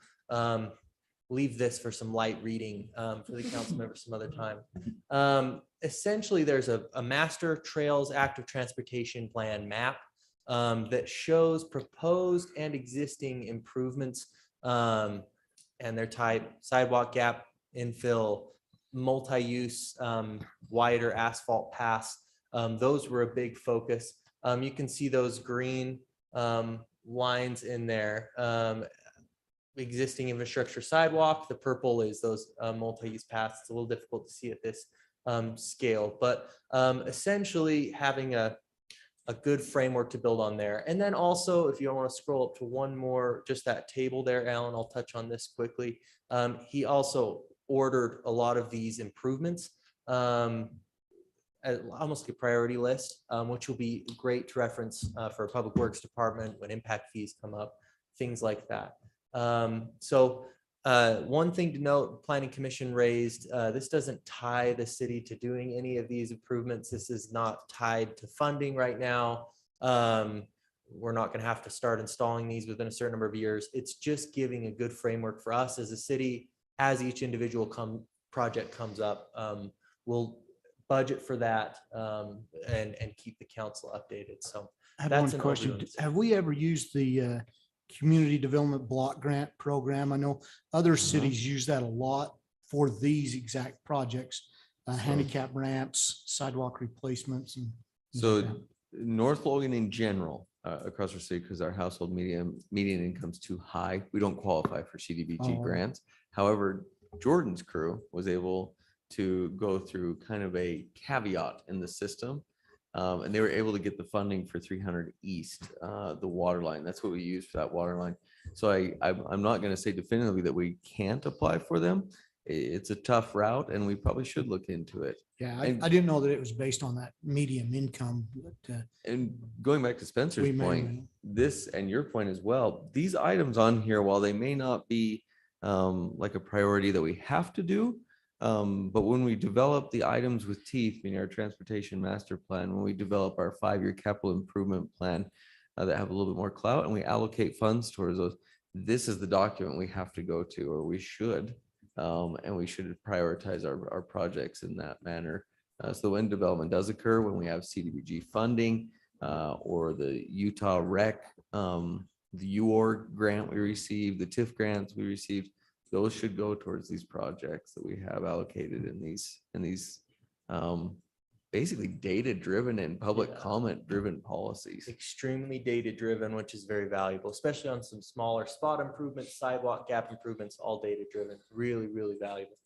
leave this for some light reading for the council members some other time. Essentially, there's a master trails active transportation plan map that shows proposed and existing improvements and their type: sidewalk, gap infill, multi-use, wider asphalt paths. Those were a big focus. You can see those green lines in there. Existing infrastructure sidewalk. The purple is those multi-use paths. It's a little difficult to see at this scale, but essentially having a good framework to build on there. And then also, if you want to scroll up to one more, just that table there, Alan, I'll touch on this quickly. He also ordered a lot of these improvements, almost like a priority list, which will be great to reference for a public works department when impact fees come up, things like that. One thing to note, planning commission raised, this doesn't tie the city to doing any of these improvements. This is not tied to funding right now. We're not going to have to start installing these within a certain number of years. It's just giving a good framework for us as a city. As each individual project comes up, we'll budget for that and keep the council updated. So I have that's one an question. overview. Have we ever used the Community Development Block Grant Program? I know other cities use that a lot for these exact projects, handicap ramps, sidewalk replacements. And things like So that. North Logan in general, across our city, because our household median income's too high, we don't qualify for CDBG Oh. grants. However, Jordan's crew was able to go through kind of a caveat in the system. And they were able to get the funding for 300 East, the water line. That's what we use for that water line. So I'm not going to say definitively that we can't apply for them. It's a tough route and we probably should look into it. Yeah, And- I didn't know that it was based on that medium income. But, And going back to Spencer's we may- point, this and your point as well, these items on here, while they may not be like a priority that we have to do, but when we develop the items with teeth, meaning our transportation master plan, when we develop our 5-year capital improvement plan that have a little bit more clout and we allocate funds towards those, this is the document we have to go to, or we should, and we should prioritize our projects in that manner. So when development does occur, when we have CDBG funding or the Utah REC, the UOR grant we received, the TIF grants we received, those should go towards these projects that we have allocated in these basically data-driven and public comment-driven policies. Extremely data-driven, which is very valuable, especially on some smaller spot improvements, sidewalk gap improvements, all data-driven, really, really valuable.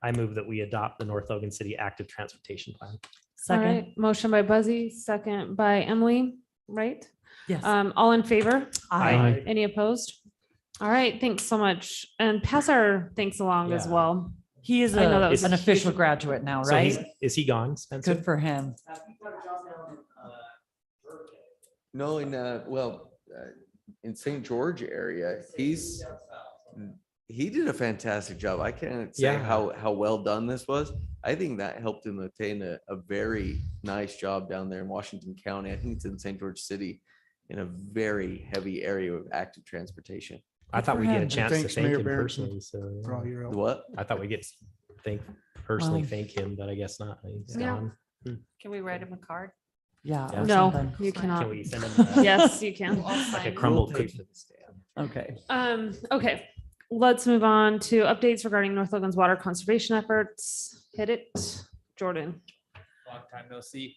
I move that we adopt the North Logan City Active Transportation Plan. All Second, right, motion by Buzzy, second by Emily, right? yes. All in favor? Aye. Any opposed? All right, thanks so much. And pass our thanks along as Yeah. well. He is I know that was an a official huge- graduate now, So he's, right? is he gone, Spencer? Good for him. No, in St. George area, he did a fantastic job. I can't say Yeah. how well done this was. I think that helped him attain a very nice job down there in Washington County. I think it's in St. George City in a very heavy area of active transportation. I thought for we'd get a him. chance to Thanks, thank Mayor him Barrington, personally, so. For all your help. What? I thought we'd get personally Wow. thank him, but I guess not. He's Yeah. gone. Can we write him a card? Yeah. Yeah. or No, something. you Can cannot. we send him Yes, you can. like a crumbled cookie? Okay. Okay, let's move on to updates regarding North Logan's water conservation efforts. Hit it, Jordan. Long time no see.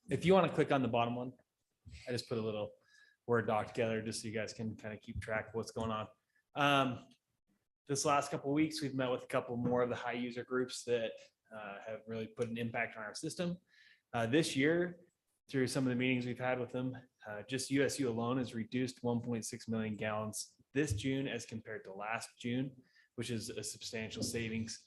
If you want to click on the bottom one, I just put a little Word doc together just so you guys can kind of keep track of what's going on. This last couple of weeks, we've met with a couple more of the high user groups that have really put an impact on our system. This year, through some of the meetings we've had with them, just USU alone has reduced 1.6 million gallons this June as compared to last June, which is a substantial savings.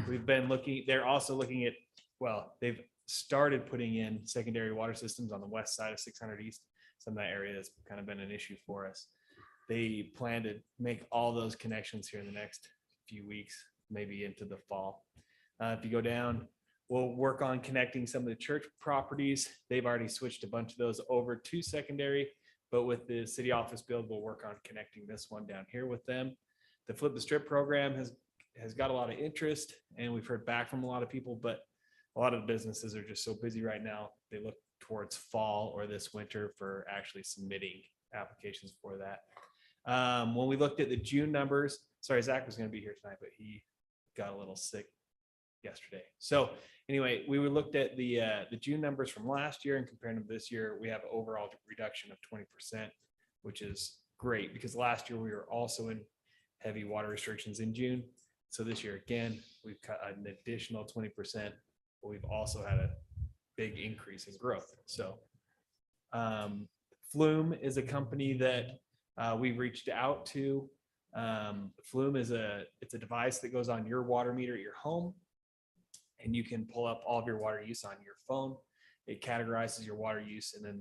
We've been looking, they're also looking at, well, they've started putting in secondary water systems on the west side of 600 East. Some of that area has kind of been an issue for us. They plan to make all those connections here in the next few weeks, maybe into the fall. If you go down, we'll work on connecting some of the church properties. They've already switched a bunch of those over to secondary, but with the city office build, we'll work on connecting this one down here with them. The Flip the Strip program has got a lot of interest, and we've heard back from a lot of people, but a lot of the businesses are just so busy right now. They look towards fall or this winter for actually submitting applications for that. When we looked at the June numbers, sorry, Zach was going to be here tonight, but he got a little sick yesterday. So anyway, we looked at the June numbers from last year and comparing them to this year. We have an overall reduction of 20%, which is great because last year we were also in heavy water restrictions in June. So this year, again, we've cut an additional 20%, but we've also had a big increase in growth. So Flume is a company that we reached out to. Flume is it's a device that goes on your water meter at your home, and you can pull up all of your water use on your phone. It categorizes your water use, and then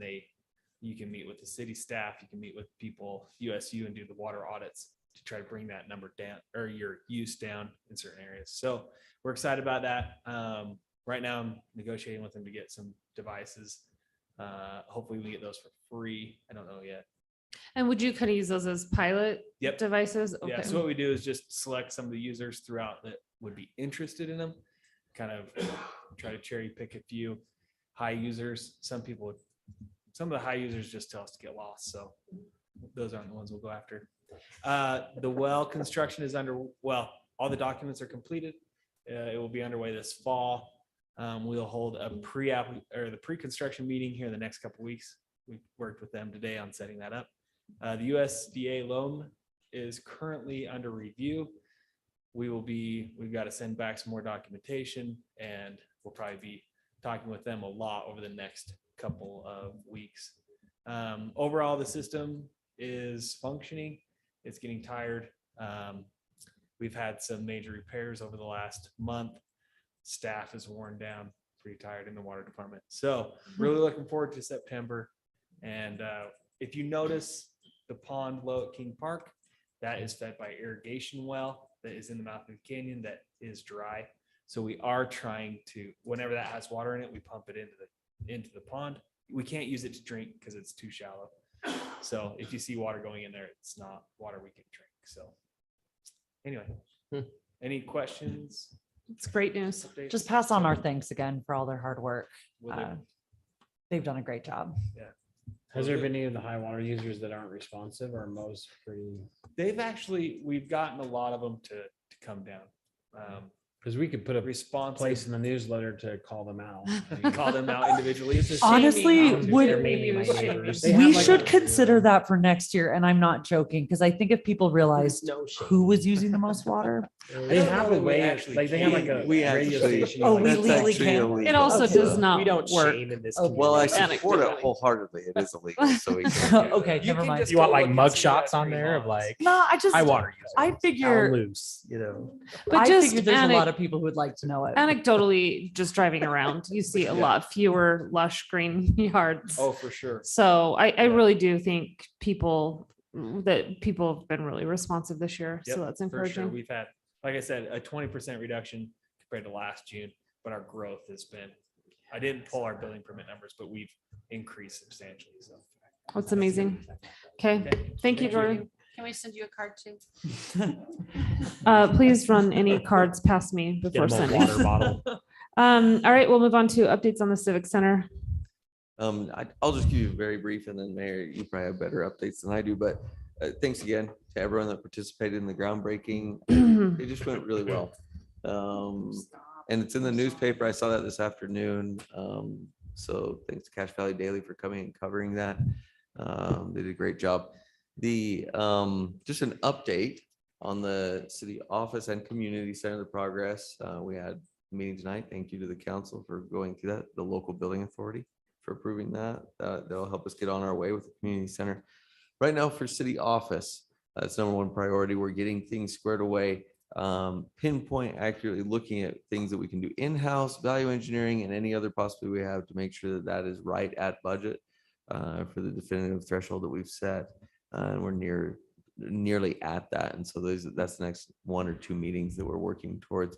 you can meet with the city staff, you can meet with people, USU, and do the water audits to try to bring that number down or your use down in certain areas. So we're excited about that. Right now I'm negotiating with them to get some devices. Hopefully we get those for free. I don't know yet. And would you kind of use those as pilot Yep. devices? Yeah. Okay. So what we do is just select some of the users throughout that would be interested in them, kind of try to cherry pick a few high users. Some of the high users just tell us to get lost. So those aren't the ones we'll go after. The well construction is all the documents are completed. It will be underway this fall. We'll hold a the pre-construction meeting here in the next couple of weeks. We worked with them today on setting that up. The USDA loan is currently under review. We've got to send back some more documentation, and we'll probably be talking with them a lot over the next couple of weeks. Overall, the system is functioning. It's getting tired. We've had some major repairs over the last month. Staff is worn down, pretty tired in the water department. So really looking forward to September. And if you notice the pond low at King Park, that is fed by irrigation well that is in the mouth of the canyon that is dry. So we are trying to, whenever that has water in it, we pump it into the pond. We can't use it to drink because it's too shallow. So if you see water going in there, it's not water we can drink. So anyway, any questions? It's great news. Updates? Just pass on our thanks again for all their hard work. Will do. They've done a great job. Has there been any of the high water users that aren't responsive, or most pretty? We've gotten a lot of them to come down. Because we could put a Response place in the newsletter to call them out. call them out individually. Honestly, Maybe we should. we should consider that for next year. And I'm not joking, because I think if people realized who was using the most water. They have a way, actually like they have like a We radio actually- station. Oh, like- we That's legally actually can. illegal. It also Okay. does not We don't work. shame in this. Well, I community. support it Anecdotally. wholeheartedly. It is illegal, so we can. Okay, You never can mind. just You want go like look mug and see shots that on tree there of laws. like No, I just, high water users. I figure, Loose, you know. But I just figured there's a lot of people who would like to know it. anecdotally, just driving around, you see a lot fewer lush green yards. Oh, for sure. So I really do think people have been really responsive this year. Yep, So that's for sure. encouraging. We've had, like I said, a 20% reduction compared to last June, but our growth has been, I didn't pull our building permit numbers, but we've increased substantially. So That's amazing. Okay. Thank you, Jordan. Can we send you a card too? Please run any cards past me Get before them a sending. water bottle. All right, we'll move on to updates on the Civic Center. I'll just give you very brief, and then Mayor, you probably have better updates than I do, but thanks again to everyone that participated in the groundbreaking. It just went really well. And it's in the newspaper. I saw that this afternoon. So thanks to Cache Valley Daily for coming and covering that. They did a great job. The just an update on the city office and community center, the progress. We had a meeting tonight. Thank you to the council for going through that, the local building authority for approving that. That'll help us get on our way with the community center. Right now for city office, that's number one priority. We're getting things squared away, pinpoint accurately looking at things that we can do in-house, value engineering, and any other possibility we have to make sure that that is right at budget for the definitive threshold that we've set. And we're nearly at that. And so that's the next 1 or 2 meetings that we're working towards.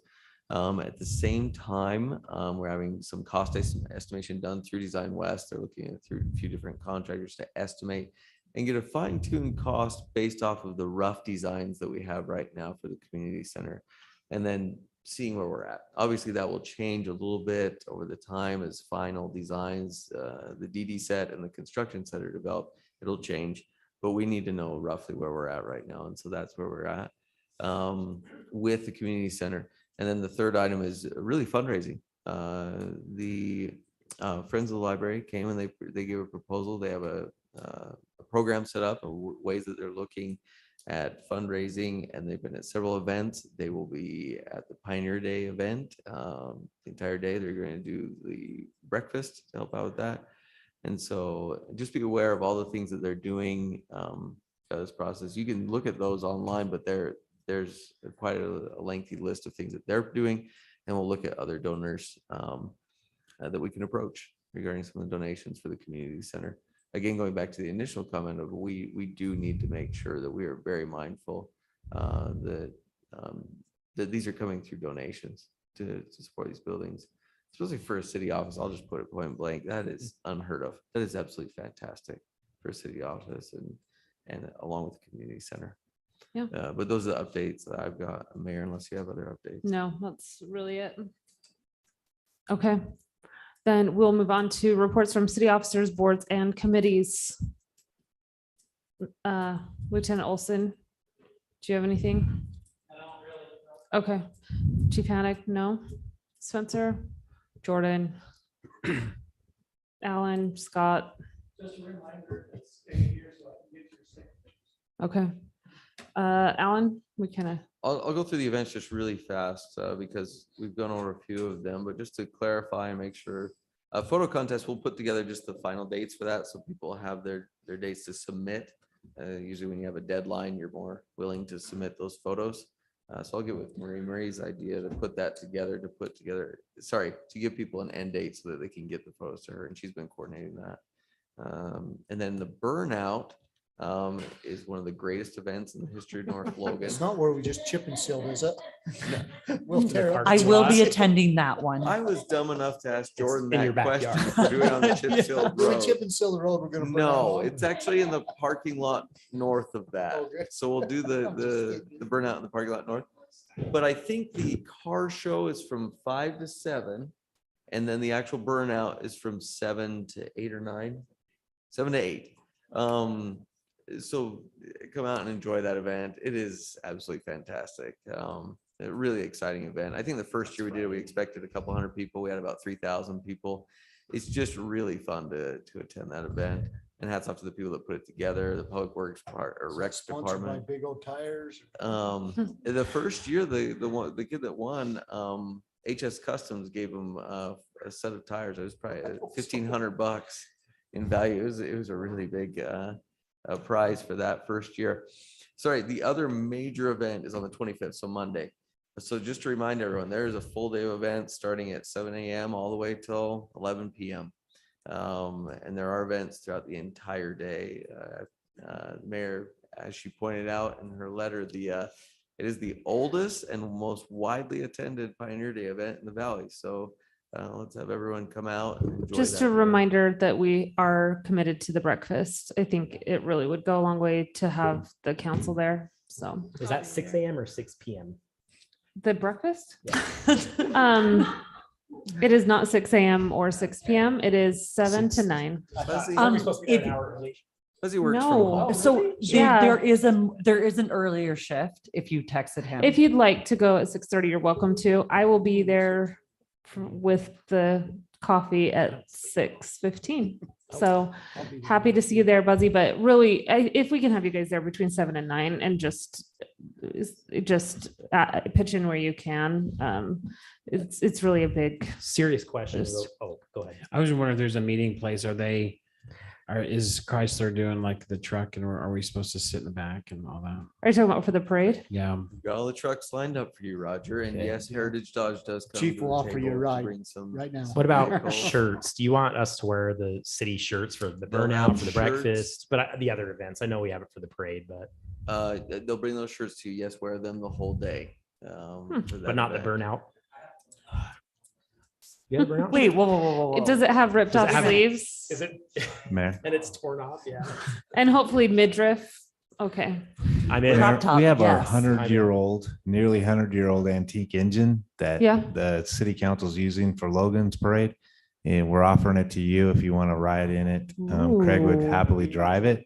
At the same time, we're having some cost estimation done through Design West. They're looking at through a few different contractors to estimate and get a fine-tuned cost based off of the rough designs that we have right now for the community center. And then seeing where we're at. Obviously, that will change a little bit over the time as final designs, the DD set and the construction set are developed. It'll change, but we need to know roughly where we're at right now. And so that's where we're at with the community center. And then the third item is really fundraising. The Friends of the Library came and they gave a proposal. They have a program set up, ways that they're looking at fundraising, and they've been at several events. They will be at the Pioneer Day event the entire day. They're going to do the breakfast to help out with that. And so just be aware of all the things that they're doing this process. You can look at those online, but there's quite a lengthy list of things that they're doing, and we'll look at other donors that we can approach regarding some of the donations for the community center. Again, going back to the initial comment of we do need to make sure that we are very mindful that these are coming through donations to support these buildings, especially for a city office. I'll just put it point blank. That is unheard of. That is absolutely fantastic for a city office and along with the community center. Yeah. But those are the updates that I've got, Mayor, unless you have other updates. No, that's really it. Okay. Then we'll move on to reports from city officers, boards, and committees. Lieutenant Olson, do you have anything? Okay. Chief Hannock, no. Spencer, Jordan, Alan, Scott. Just a reminder, it's here so I can get your signature. Okay. Alan, we kind of. I'll go through the events just really fast because we've gone over a few of them, but just to clarify and make sure, photo contest, we'll put together just the final dates for that so people have their dates to submit. Usually when you have a deadline, you're more willing to submit those photos. So I'll get with Marie's idea to put that together, to give people an end date so that they can get the photos to her, and she's been coordinating that. And then the burnout is one of the greatest events in the history of North Logan. It's not where we just chip and seal, is it? I will be attending that one. I was dumb enough to ask Jordan in your that question. backyard. Do it on the chip seal Do we road. chip and seal the road? We're gonna. burn No, out? it's actually in the parking lot north of that. Oh, good. So we'll do the burnout in the parking lot north. But I think the car show is from 5 to 7. And then the actual burnout is from 7 to 8 or 9, 7 to 8. So come out and enjoy that event. It is absolutely fantastic. A really exciting event. I think the first year we did it, we expected a couple hundred people. We had about 3,000 people. It's just really fun to attend that event. And hats off to the people that put it together, the public works part or rec Sponsored by department. Big old tires. The first year, the kid that won, HS Customs gave him a set of tires. It was probably $1,500 in value. It was a really big prize for that first year. Sorry, the other major event is on the 25th, so Monday. So just to remind everyone, there is a full day of events starting at 7 a.m. all the way till 11 p.m. And there are events throughout the entire day. The mayor, as she pointed out in her letter, it is the oldest and most widely attended Pioneer Day event in the Valley. So let's have everyone come out and enjoy Just that a day. reminder that we are committed to the breakfast. I think it really would go a long way to have the council there. So Is that 6 a.m. or 6 p.m.? the breakfast, it is not 6 a.m. or 6 p.m. It is 7 to 9. Fuzzy, Are we supposed to be there an if- hour early? Fuzzy works from No. home. So Yeah. there is an earlier shift if you texted him. If you'd like to go at 6:30, you're welcome to. I will be there with the coffee at 6:15. So happy to see you there, Buzzy, but really, if we can have you guys there between 7 and 9 and just pitch in where you can. It's really a big, Serious question. Just- Oh, go ahead. I was wondering if there's a meeting place. Is Chrysler doing like the truck and are we supposed to sit in the back and all that? are you talking about for the parade? Yeah. Got all the trucks lined up for you, Roger. And Okay. yes, Heritage Dodge does come. Chief to the will offer you a table to ride bring some- right now. What about Cool. shirts? Do you want us to wear the city shirts for the They'll burnout, have for the shirts. breakfast, but the other events? I know we have it for the parade, but They'll bring those shirts to you. Yes, wear them the whole day. For that but not the event. burnout. You have a burnout? Wait, whoa. Does it have ripped Does it off have- sleeves Is it? Man. And it's torn off. Yeah. and hopefully midriff? Okay. I'm in. Crop top, We have our yes. 100-year-old, nearly 100-year-old antique engine that Yeah. the city council's using for Logan's parade. And we're offering it to you if you want to ride in it. Craig would Ooh. happily drive it.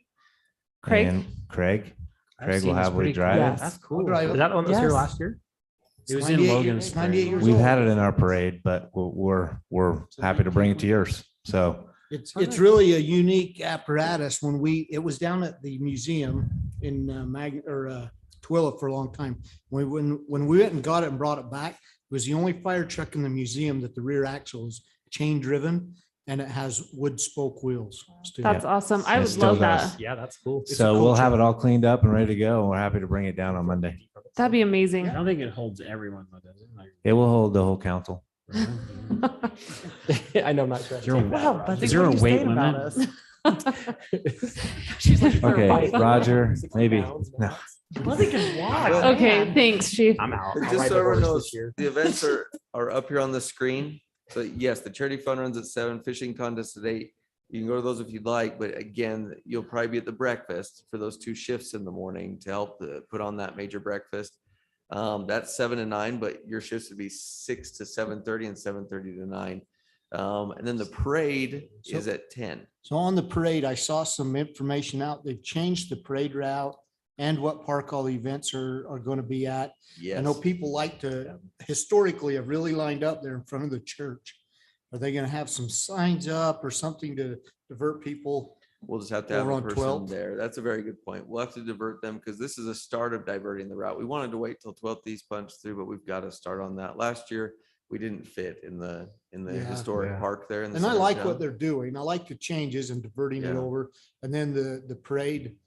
Craig? And Craig I've will seen this, happily pretty cool. drive Yes. it. That's cool. drive Is it. that the one that was here Yes. last year? It was in 98 Logan's. 98 parade. years We've old. had it in our parade, but we're happy to bring it to yours. So It's really a unique apparatus. It was down at the museum in Twilla for a long time. When we went and got it and brought it back, it was the only fire truck in the museum that the rear axle is chain driven and it has wood spoke wheels. still. That's awesome. I It would still love does. that. Yeah, that's cool. It's a so cool we'll have truck. it all cleaned up and ready to go. And we're happy to bring it down on Monday. That'd be amazing. I don't think it holds everyone though, does it? Like- It will hold the whole council. I know I'm not sure. Is there a- Wow, Buzzy, Is there what a are you weight saying about limit? us? She's like, Okay, Roger, 60 maybe. pounds No. max. Buzzy can walk. Okay, man. thanks, chief. I'm out. But I'll just ride so the everyone horse knows, this year. the events are up here on the screen. So yes, the charity fund runs at 7, fishing contest at 8. You can go to those if you'd like, but again, you'll probably be at the breakfast for those 2 shifts in the morning to help put on that major breakfast. That's 7 to 9, but your shifts would be 6 to 7:30 and 7:30 to 9. And then the parade is at 10. So on the parade, I saw some information out. They've changed the parade route and what park all the events are going to be at. I know Yes. people like to historically have really lined up there in front of the church. Are they going to have some signs up or something to divert people? We'll just have to have Over a on person 12th. there. That's a very good point. We'll have to divert them because this is a start of diverting the route. We wanted to wait till 12th East punched through, but we've got to start on that. Last year, we didn't fit in the Yeah. historic Yeah. park there. In the And I center of like town. what they're doing. I like the changes and diverting it Yeah. over. And then the parade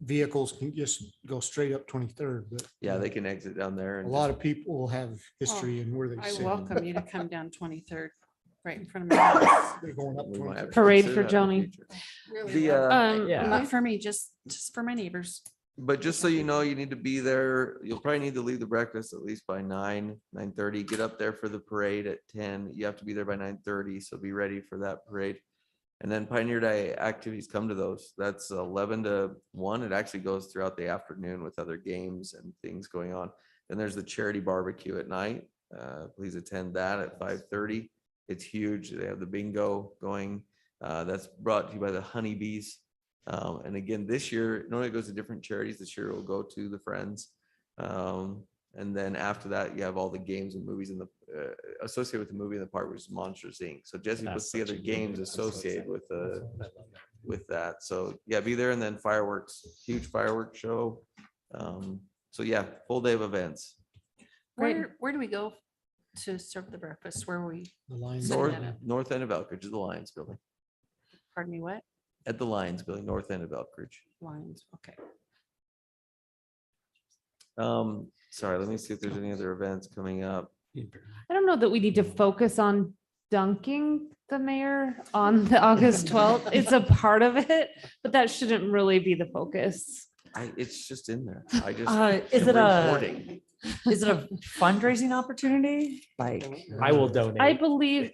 vehicles can just go straight up 23rd. But Yeah, they can exit down there. a and lot just- of people will have history and where they I sit. welcome you to come down 23rd, right in front of my house. They're going up we might have 23rd. to Parade consider for that in the Joni. future. Really The, love it. Yeah. Not for me, just for my neighbors. But just so you know, you need to be there. You'll probably need to leave the breakfast at least by 9:30. Get up there for the parade at 10. You have to be there by 9:30, so be ready for that parade. And then Pioneer Day activities, come to those. That's 11 to 1. It actually goes throughout the afternoon with other games and things going on. Then there's the charity barbecue at night. Please attend that at 5:30. It's huge. They have the bingo going. That's brought to you by the Honeybees. And again, this year, normally it goes to different charities. This year it will go to the Friends. And then after that, you have all the games and movies in the associated with the movie in the park, which is Monsters Inc. So Jesse That's Oh, puts together such a good games idea. I'm so associated excited. with that. So yeah, be there, and then fireworks, huge fireworks show. So yeah, full day of events. Great. Where do we go to serve the breakfast? Where we, The lines. Send North that up. north end of Elkridge is the Lions building. pardon me, what? At the Lions building, north end of Elkridge. Lines, okay. Sorry, let me see if there's any other events coming up. I don't know that we need to focus on dunking the mayor on the August 12th. It's a part of it, but that shouldn't really be the focus. It's just in there. I just. Is it reporting. Is it a fundraising opportunity? Like, I will donate. I believe.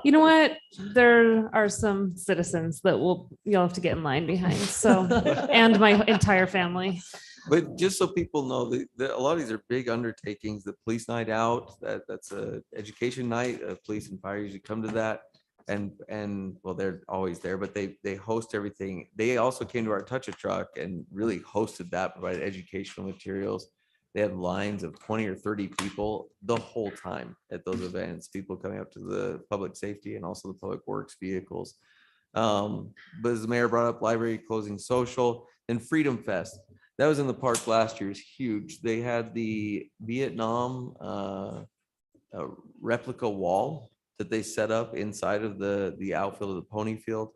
You know what? There are some citizens that you'll have to get in line behind. So, and my entire family. But just so people know, a lot of these are big undertakings. The police night out, that's a education night. Police and fire usually come to that. And well, they're always there, but they host everything. They also came to our Touch a Truck and really hosted that, provided educational materials. They had lines of 20 or 30 people the whole time at those events, people coming up to the public safety and also the public works vehicles. But as the mayor brought up, library closing social and Freedom Fest. That was in the park last year, is huge. They had the Vietnam replica wall that they set up inside of the outfield of the pony field.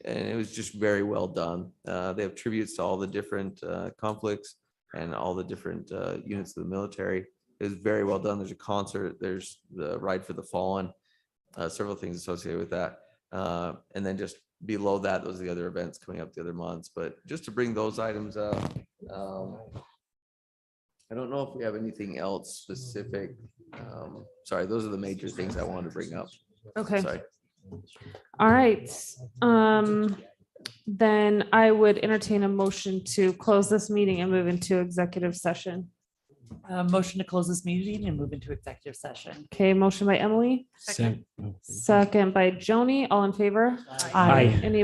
And it was just very well done. They have tributes to all the different conflicts and all the different units of the military. It was very well done. There's a concert, there's the Ride for the Fallen, several things associated with that. And then just below that, those are the other events coming up the other months. But just to bring those items up, I don't know if we have anything else specific. Sorry, those are the major things I wanted to bring up. Okay. Sorry. All right. Then I would entertain a motion to close this meeting and move into executive session. Motion to close this meeting and move into executive session. Okay, motion by Emily, Second. second by Joni, all in favor? Aye. Any